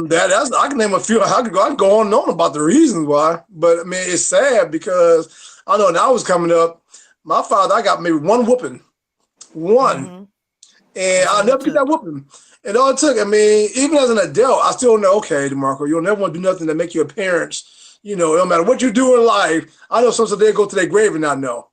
C: that's I can name a few. I can go on and on about the reasons why, but I mean it's sad because I know when I was coming up, my father I got maybe one whooping, one, and I'll never get that whooping. And all it took, I mean, even as an adult, I still know, okay, DeMarco, you'll never want to do nothing to make your parents, you know, no matter what you do in life. I know sometimes they go to their grave and not know.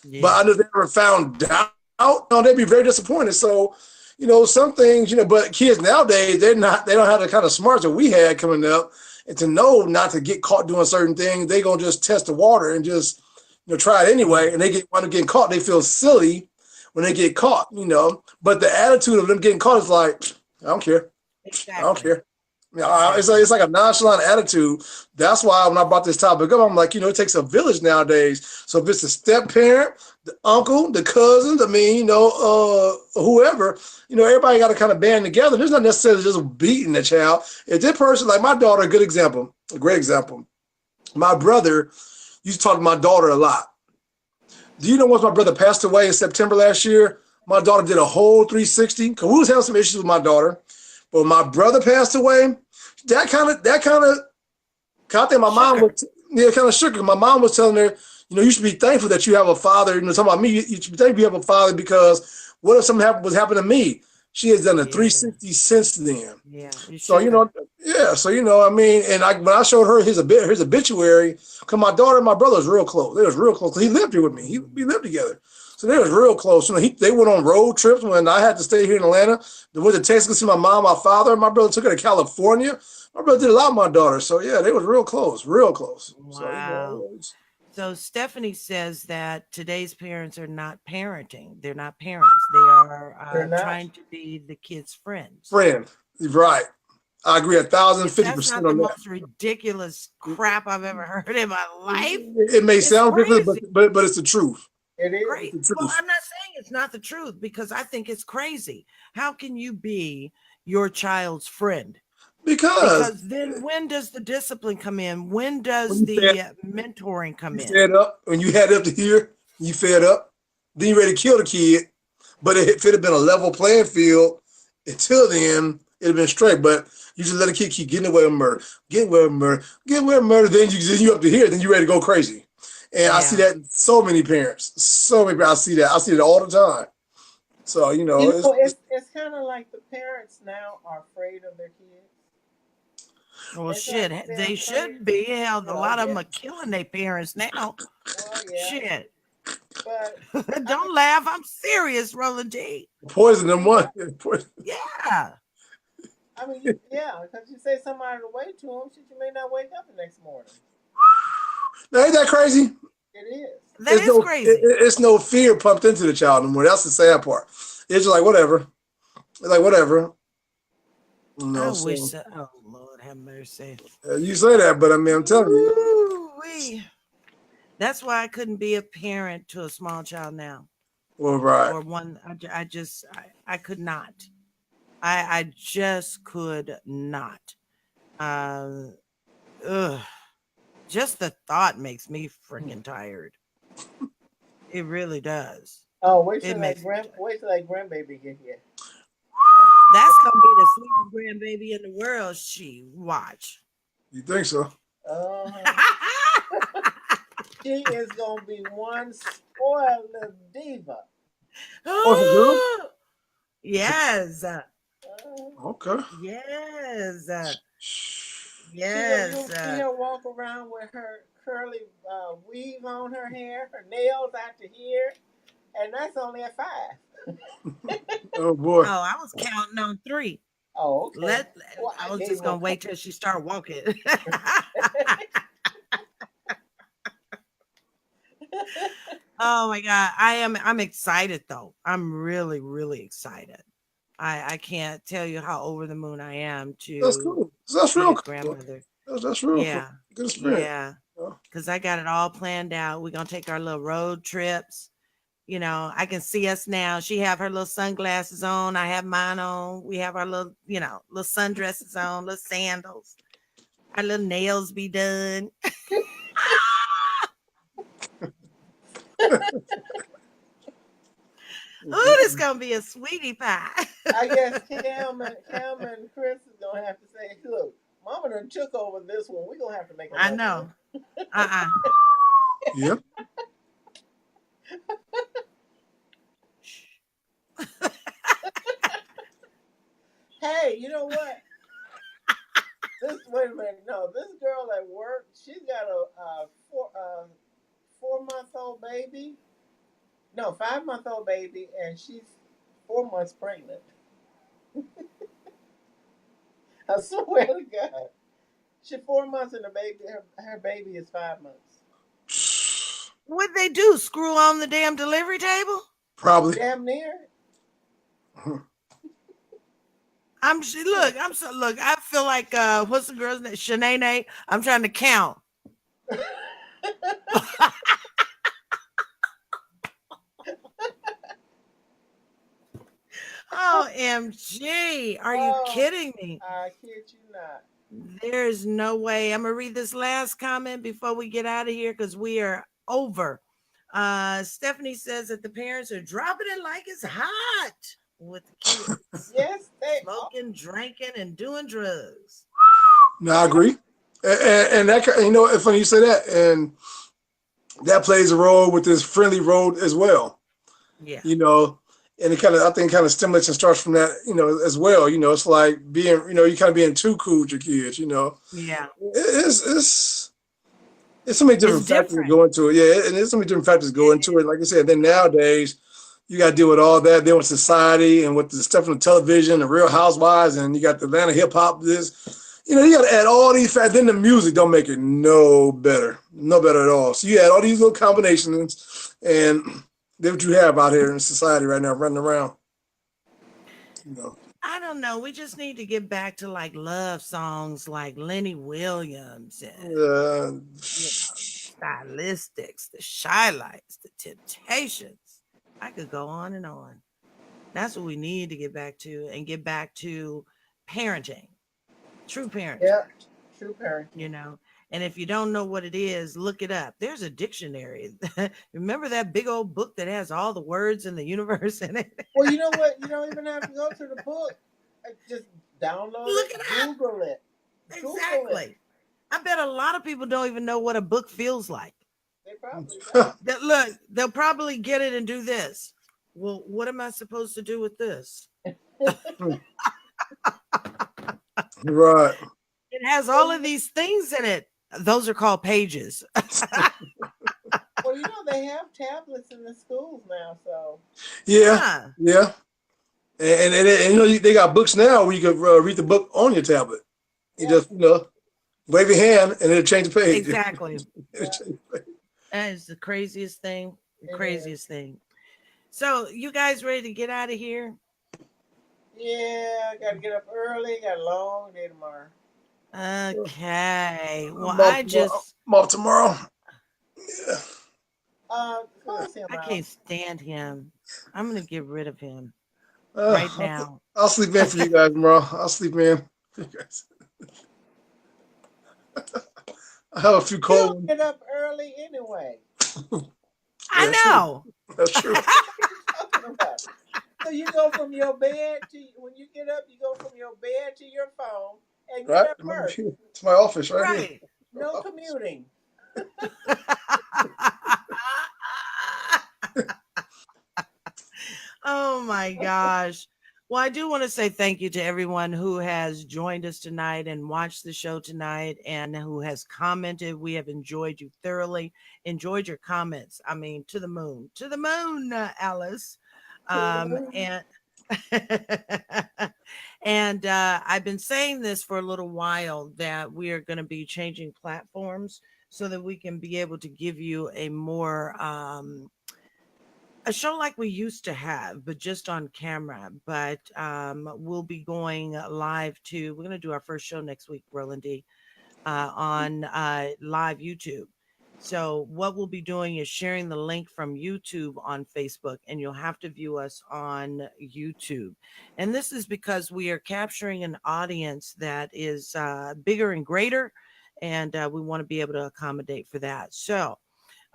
C: Yeah. But I know they never found out. No, they'd be very disappointed. So, you know, some things, you know, but kids nowadays, they don't have the kind of smarts that we had coming up. And to know not to get caught doing certain things, they gonna just test the water and just, you know, try it anyway. And they wind up getting caught. They feel silly when they get caught, you know. But the attitude of them getting caught is like, I don't care. Exactly. I don't care. You know, it's like a nonchalant attitude. That's why when I brought this topic up, I'm like, you know, it takes a village nowadays. So if it's the step parent, the uncle, the cousins, I mean, you know, whoever, you know, everybody got to kind of band together. There's not necessarily just beating the child. If this person, like my daughter, a good example, a great example. My brother used to talk to my daughter a lot. Do you know once my brother passed away in September last year, my daughter did a whole 360 because we was having some issues with my daughter. But when my brother passed away, that kind of I think my mom was kind of shook her. My mom was telling her, you know, you should be thankful that you have a father. You know, talking about me, you should be thankful you have a father because what if something was happening to me? She has done a 360 since then. Yeah. So you know, So you know, I mean, and when I showed her his obituary, because my daughter and my brother was real close. They was real close. He lived here with me. We lived together. So they was real close. You know, they went on road trips when I had to stay here in Atlanta. They went to Texas to see my mom, my father. My brother took her to California. My brother did a lot with my daughter. So yeah, they was real close, real close.
A: Wow.
C: So, you know,
A: so Stephanie says that today's parents are not parenting. They're not parents. They are trying to be the kids' friends.
C: Friend, right. I agree 1,050%
A: That's not the most ridiculous crap I've ever heard in my life.
C: It may sound ridiculous, but it's the truth.
B: It is.
A: Great. Well, I'm not saying it's not the truth because I think it's crazy. How can you be your child's friend? Because then when does the discipline come in? When does the mentoring come in?
C: Fed up. When you had up to here, you fed up. Then you ready to kill the kid. But if it had been a level playing field, until then, it'd have been straight. But you just let a kid keep getting away with murder, getting away with murder, getting away with murder. Then you up to here, then you ready to go crazy. And I see that in so many parents. So many parents. I see it all the time. So, you know.
B: It's kind of like the parents now are afraid of their kids.
A: Well, shit, they should be. Hell, a lot of them are killing their parents now. Well, yeah. Shit. But don't laugh. I'm serious, Rollin Dee.
C: Poison them one.
A: Yeah.
B: I mean, because you say somebody to wait to them, you may not wake up the next morning.
C: Now, ain't that crazy?
B: It is.
A: That is crazy.
C: It's no fear pumped into the child anymore. That's the sad part. It's just like, whatever. It's like, whatever.
A: You know, I wish that. Oh, Lord, have mercy.
C: You say that, but I mean, I'm telling you.
A: That's why I couldn't be a parent to a small child now.
C: Well, right.
A: Or one, I could not. I just could not. Just the thought makes me freaking tired. It really does.
B: Oh, wait till that grandbaby get here.
A: That's gonna be the sweetest grandbaby in the world. Watch.
C: You think so?
B: She is gonna be one spoiled diva.
C: Oh,
A: yes.
C: Okay.
A: Yes.
B: She'll walk around with her curly weave on her hair, her nails out to here, and that's only at 5.
C: Oh boy!
A: Oh, I was counting on 3.
B: Oh, okay.
A: I was just gonna wait till she started walking. Oh my God. I'm excited though. I'm really, really excited. I can't tell you how over the moon I am
C: That's
A: to
C: cool. That's
A: be
C: real
A: a
C: cool.
A: grandmother.
C: That's real cool.
A: Yeah.
C: Good experience.
A: Yeah.
C: You know?
A: Because I got it all planned out. We're going to take our little road trips. You know, I can see us now. She have her little sunglasses on. I have mine on. We have our little, little sundresses on, little sandals. Our little nails be done. Oh, this gonna be a sweetie pie.
B: I guess Cam and Chris is gonna have to say, look, Mama done took over this one. We're gonna have to make
A: I
B: another
A: know.
B: one.
C: Yep.
B: Hey, you know what? Wait a minute. No, this girl at work, she's got a 4-month-old baby. No, 5-month-old baby, and she's 4 months pregnant. I swear to God, she's 4 months and her baby is 5 months.
A: What'd they do? Screw on the damn delivery table?
C: Probably.
B: Damn near.
A: Look, I feel like what's the girl's name? Shanae. I'm trying to count. OMG. Are you kidding me?
B: I kid you not.
A: There's no way. I'm gonna read this last comment before we get out of here because we are over. Stephanie says that the parents are dropping it like it's hot with the kids.
B: Yes, they
A: smoking, drinking, and doing drugs.
C: No, I agree. And that, it's funny you say that, and that plays a role with this friendly road as well.
A: Yeah.
C: And I think kind of stimulates and starts from that, as well. It's like being, you kind of being too cool with your kids,
A: Yeah.
C: It's so many different factors that go into it. Yeah, and there's so many different factors that go into it. Like I said, then nowadays, you got to deal with all that. Then with society and with the stuff on the television, the Real Housewives, and you got the Atlanta hip hop. You got to add all these factors. Then the music don't make it no better at all. So you add all these little combinations, and that's what you have out here in society right now, running around.
A: I don't know. We just need to get back to like love songs like Lenny Williams and Stylistics, the Shy Lights, the Temptations. I could go on and on. That's what we need to get back to, and get back to parenting, true parenting.
B: Yeah, true parenting.
A: And if you don't know what it is, look it up. There's a dictionary. Remember that big old book that has all the words in the universe in it?
B: Well, you know what? You don't even have to go to the book. Just download it, Google it.
A: Exactly. I bet a lot of people don't even know what a book feels like.
B: They probably don't.
A: Look, they'll probably get it and do this. Well, what am I supposed to do with this?
C: Right.
A: It has all of these things in it. Those are called pages.
B: Well, they have tablets in the schools now, so.
C: Yeah. And they got books now where you can read the book on your tablet. You just, wave your hand and it'll change the page.
A: Exactly. That is the craziest thing. Thing. So, you guys ready to get out of here?
B: Yeah, I got to get up early. Got a long day tomorrow.
A: Okay. Well,
C: I'm off tomorrow. Yeah.
B: I
A: can't stand him. I'm going to get rid of him right now.
C: I'll sleep in for you guys tomorrow. I'll sleep in for you guys. I have a few cold.
B: You get up early anyway.
A: I know.
C: That's true.
B: So you go from your bed when you get up, you go from your bed to your phone and
C: right?
B: get up first.
C: It's my office right here.
B: No commuting.
A: Oh my gosh. Well, I do want to say thank you to everyone who has joined us tonight and watched the show tonight and who has commented. We have enjoyed you thoroughly. Enjoyed your comments. I mean, to the moon, Alice. And and I've been saying this for a little while that we are going to be changing platforms so that we can be able to give you a more a show like we used to have, but just on camera. But we'll be going live to. We're going to do our first show next week, Rollin Dee, on live YouTube. So what we'll be doing is sharing the link from YouTube on Facebook, and you'll have to view us on YouTube. And this is because we are capturing an audience that is bigger and greater, and we want to be able to accommodate for that. So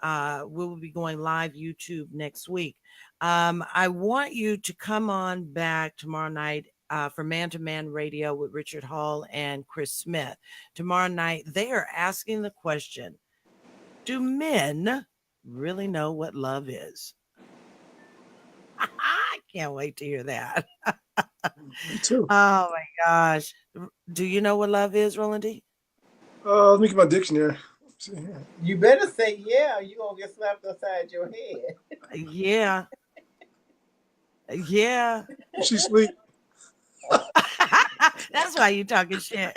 A: we will be going live YouTube next week. I want you to come on back tomorrow night for Man to Man Radio with Richard Hall and Chris Smith. Tomorrow night, they are asking the question, do men really know what love is? I can't wait to hear that.
C: Me too.
A: Oh my gosh. Do you know what love is, Rollin Dee?
C: Let me get my dictionary. See here.
B: You better say yeah, you gonna get slapped upside your head.
A: Yeah. Yeah.
C: She sleep.
A: That's why you talking shit.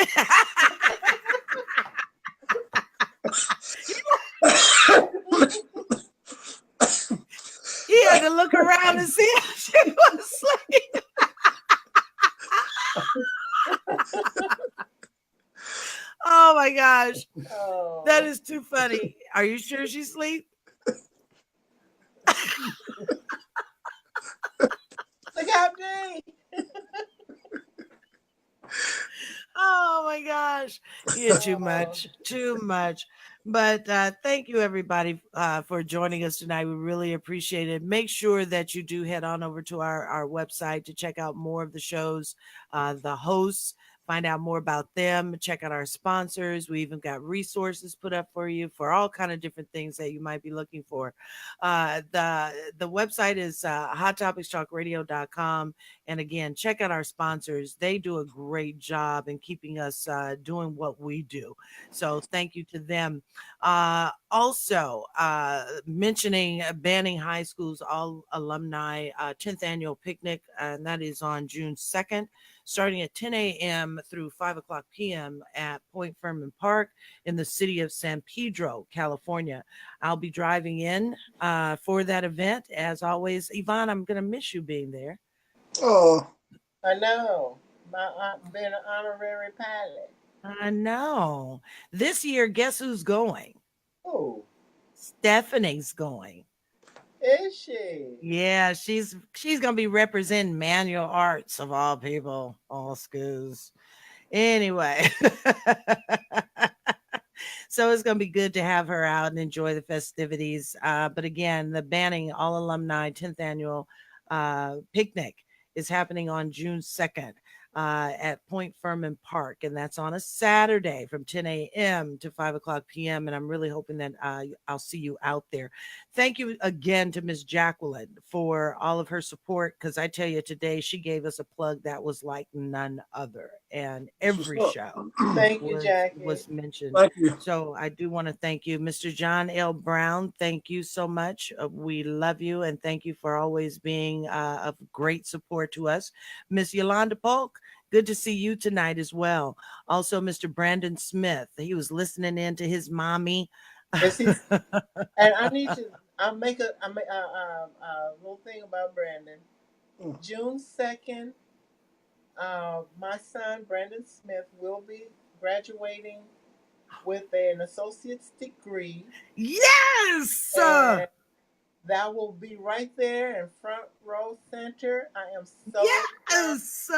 A: He had to look around and see if she was asleep. Oh my gosh.
B: Oh.
A: That is too funny. Are you sure she's asleep?
B: Look out, me.
A: Oh my gosh. Yeah, too much. Too much. But thank you, everybody, for joining us tonight. We really appreciate it. Make sure that you do head on over to our website to check out more of the shows, the hosts, find out more about them, check out our sponsors. We even got resources put up for you for all kind of different things that you might be looking for. The website is hottopicstalkradio.com. And again, check out our sponsors. They do a great job in keeping us doing what we do. So thank you to them. Also, mentioning Banning High School's all alumni 10th annual picnic, and that is on June 2nd, starting at 10 a.m. through 5 o'clock p.m. at Point Fermin Park in the city of San Pedro, California. I'll be driving in for that event. As always, Yvonne, I'm going to miss you being there.
C: Oh,
B: I know. My aunt been an honorary pilot.
A: I know. This year, guess who's going?
B: Oh,
A: Stephanie's going.
B: is she?
A: Yeah, she's gonna be representing manual arts of all people, all schools. Anyway, so it's gonna be good to have her out and enjoy the festivities. But again, the Banning All Alumni 10th Annual Picnic is happening on June 2nd. At Point Fermin Park, and that's on a Saturday from 10 a.m. to 5 o'clock p.m. And I'm really hoping that I'll see you out there. Thank you again to Miss Jacqueline for all of her support, because I tell you, today she gave us a plug that was like none other, and every show
B: Thank you, Jackie.
A: was mentioned.
C: thank you.
A: So I do want to thank you, Mr. John L. Brown. Thank you so much. We love you, and thank you for always being of great support to us. Miss Yolanda Polk, good to see you tonight as well. Also, Mr. Brandon Smith, he was listening in to his mommy.
B: Yes, and I need to. I'll make a little thing about Brandon. June 2nd, my son Brandon Smith will be graduating with an associate's degree.
A: Yes!
B: And that will be right there in front row center. I am so
A: yes!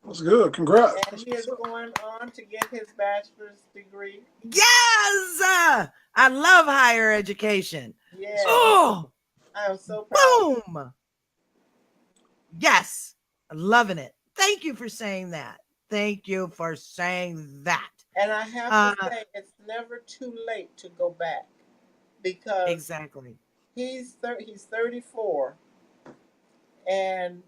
C: That's good. Congrats.
B: And he is going on to get his bachelor's degree.
A: Yes! I love higher education.
B: Yes.
A: Oh!
B: I am so proud.
A: Boom! Yes. I'm loving it. Thank you for saying that. Thank you for saying that.
B: And I have to say, it's never too late to go back, because
A: exactly
B: he's 34, and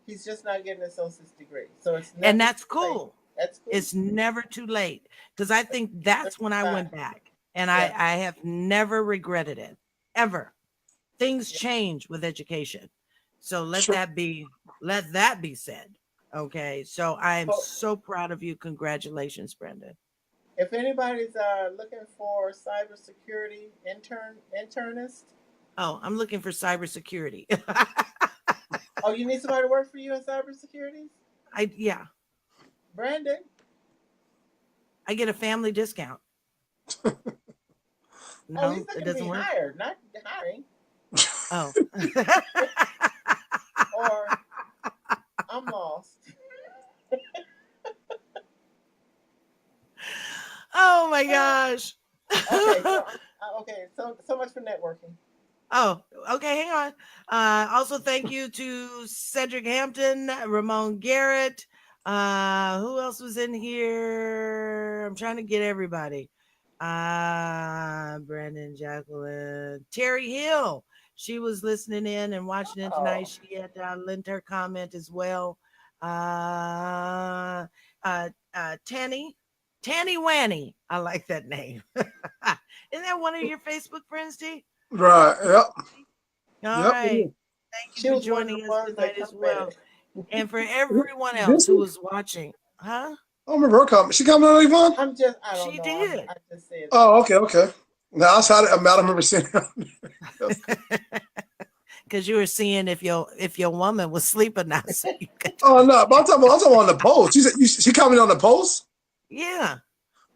B: he's just not getting an associate's degree. So it's never
A: and that's cool.
B: That's cool.
A: It's never too late, because I think that's when I went back, and I have never regretted it ever. Things change with education, so let that be said. Okay, so I'm so proud of you. Congratulations, Brenda.
B: If anybody's looking for cybersecurity internist,
A: Oh, I'm looking for cybersecurity.
B: Oh, you need somebody to work for you in cybersecurity?
A: Yeah,
B: Brandon?
A: I get a family discount.
B: Oh,
A: No,
B: he's
A: it
B: looking to
A: doesn't
B: be
A: work.
B: hired, not hiring.
A: Oh.
B: Or I'm lost.
A: Oh my gosh.
B: Okay, so much for networking.
A: Oh, okay. Hang on. Also, thank you to Cedric Hampton, Ramon Garrett. Who else was in here? I'm trying to get everybody. Brandon, Jacqueline, Terry Hill. She was listening in and watching it
B: Oh,
A: tonight. She had lent her comment as well. Tanny Wanny. I like that name. Isn't that one of your Facebook friends, T?
C: Right. Yep.
A: All
C: Yep.
A: right. Thank you
B: she
A: for
B: was one of the
A: joining us
B: ones
A: tonight
B: that
A: as well.
B: commented.
A: And for everyone else
C: This
A: who
C: one?
A: was watching, huh?
C: I don't remember her comment. She commented on Yvonne?
B: I don't
A: She
B: know.
A: did.
B: I just said that.
C: Oh, okay. Now I saw it. I don't remember seeing it.
A: Because you were seeing if your woman was sleeping now. So you could
C: Oh no, but I'm talking on the post. She commented on the post?
A: yeah.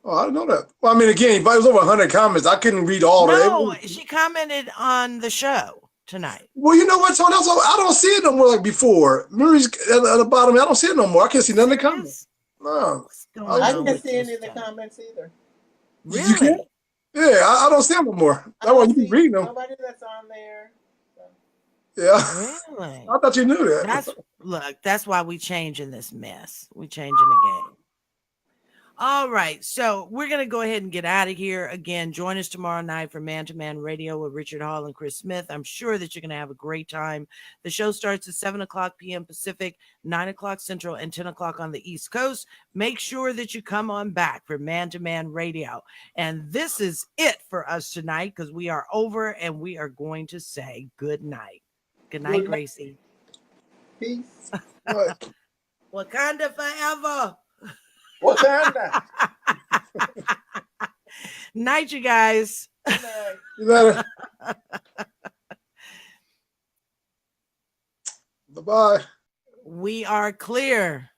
C: Oh, I didn't know that. Well, I mean, again, if it was over 100 comments, I couldn't read all of
A: No,
C: it.
A: she commented on the show tonight.
C: Well, you know what, Tony? I don't see it no more like before. Mary's at the bottom. I don't see it no more. I can't see none of the comments. No.
A: What's going
B: I
A: on
B: can't
A: with
B: see
A: this
B: any of the
A: stuff?
B: comments either.
C: You can't?
A: Really?
C: Yeah, I don't see them no more.
B: I
C: That's why
B: don't
C: you can
B: see
C: read them.
B: nobody that's on there. So.
C: Yeah.
A: Really?
C: I thought you knew that.
A: That's why we changing this mess. We changing the game. All right, so we're going to go ahead and get out of here. Again, join us tomorrow night for Man to Man Radio with Richard Hall and Chris Smith. I'm sure that you're going to have a great time. The show starts at 7 o'clock p.m. Pacific, 9 o'clock Central, and 10 o'clock on the East Coast. Make sure that you come on back for Man to Man Radio. And this is it for us tonight because we are over and we are going to say good night. Good night, Gracie.
B: Peace.
A: Wakanda forever.
B: Wakanda.
A: Night, you guys.
C: You better. Bye-bye.
A: We are clear.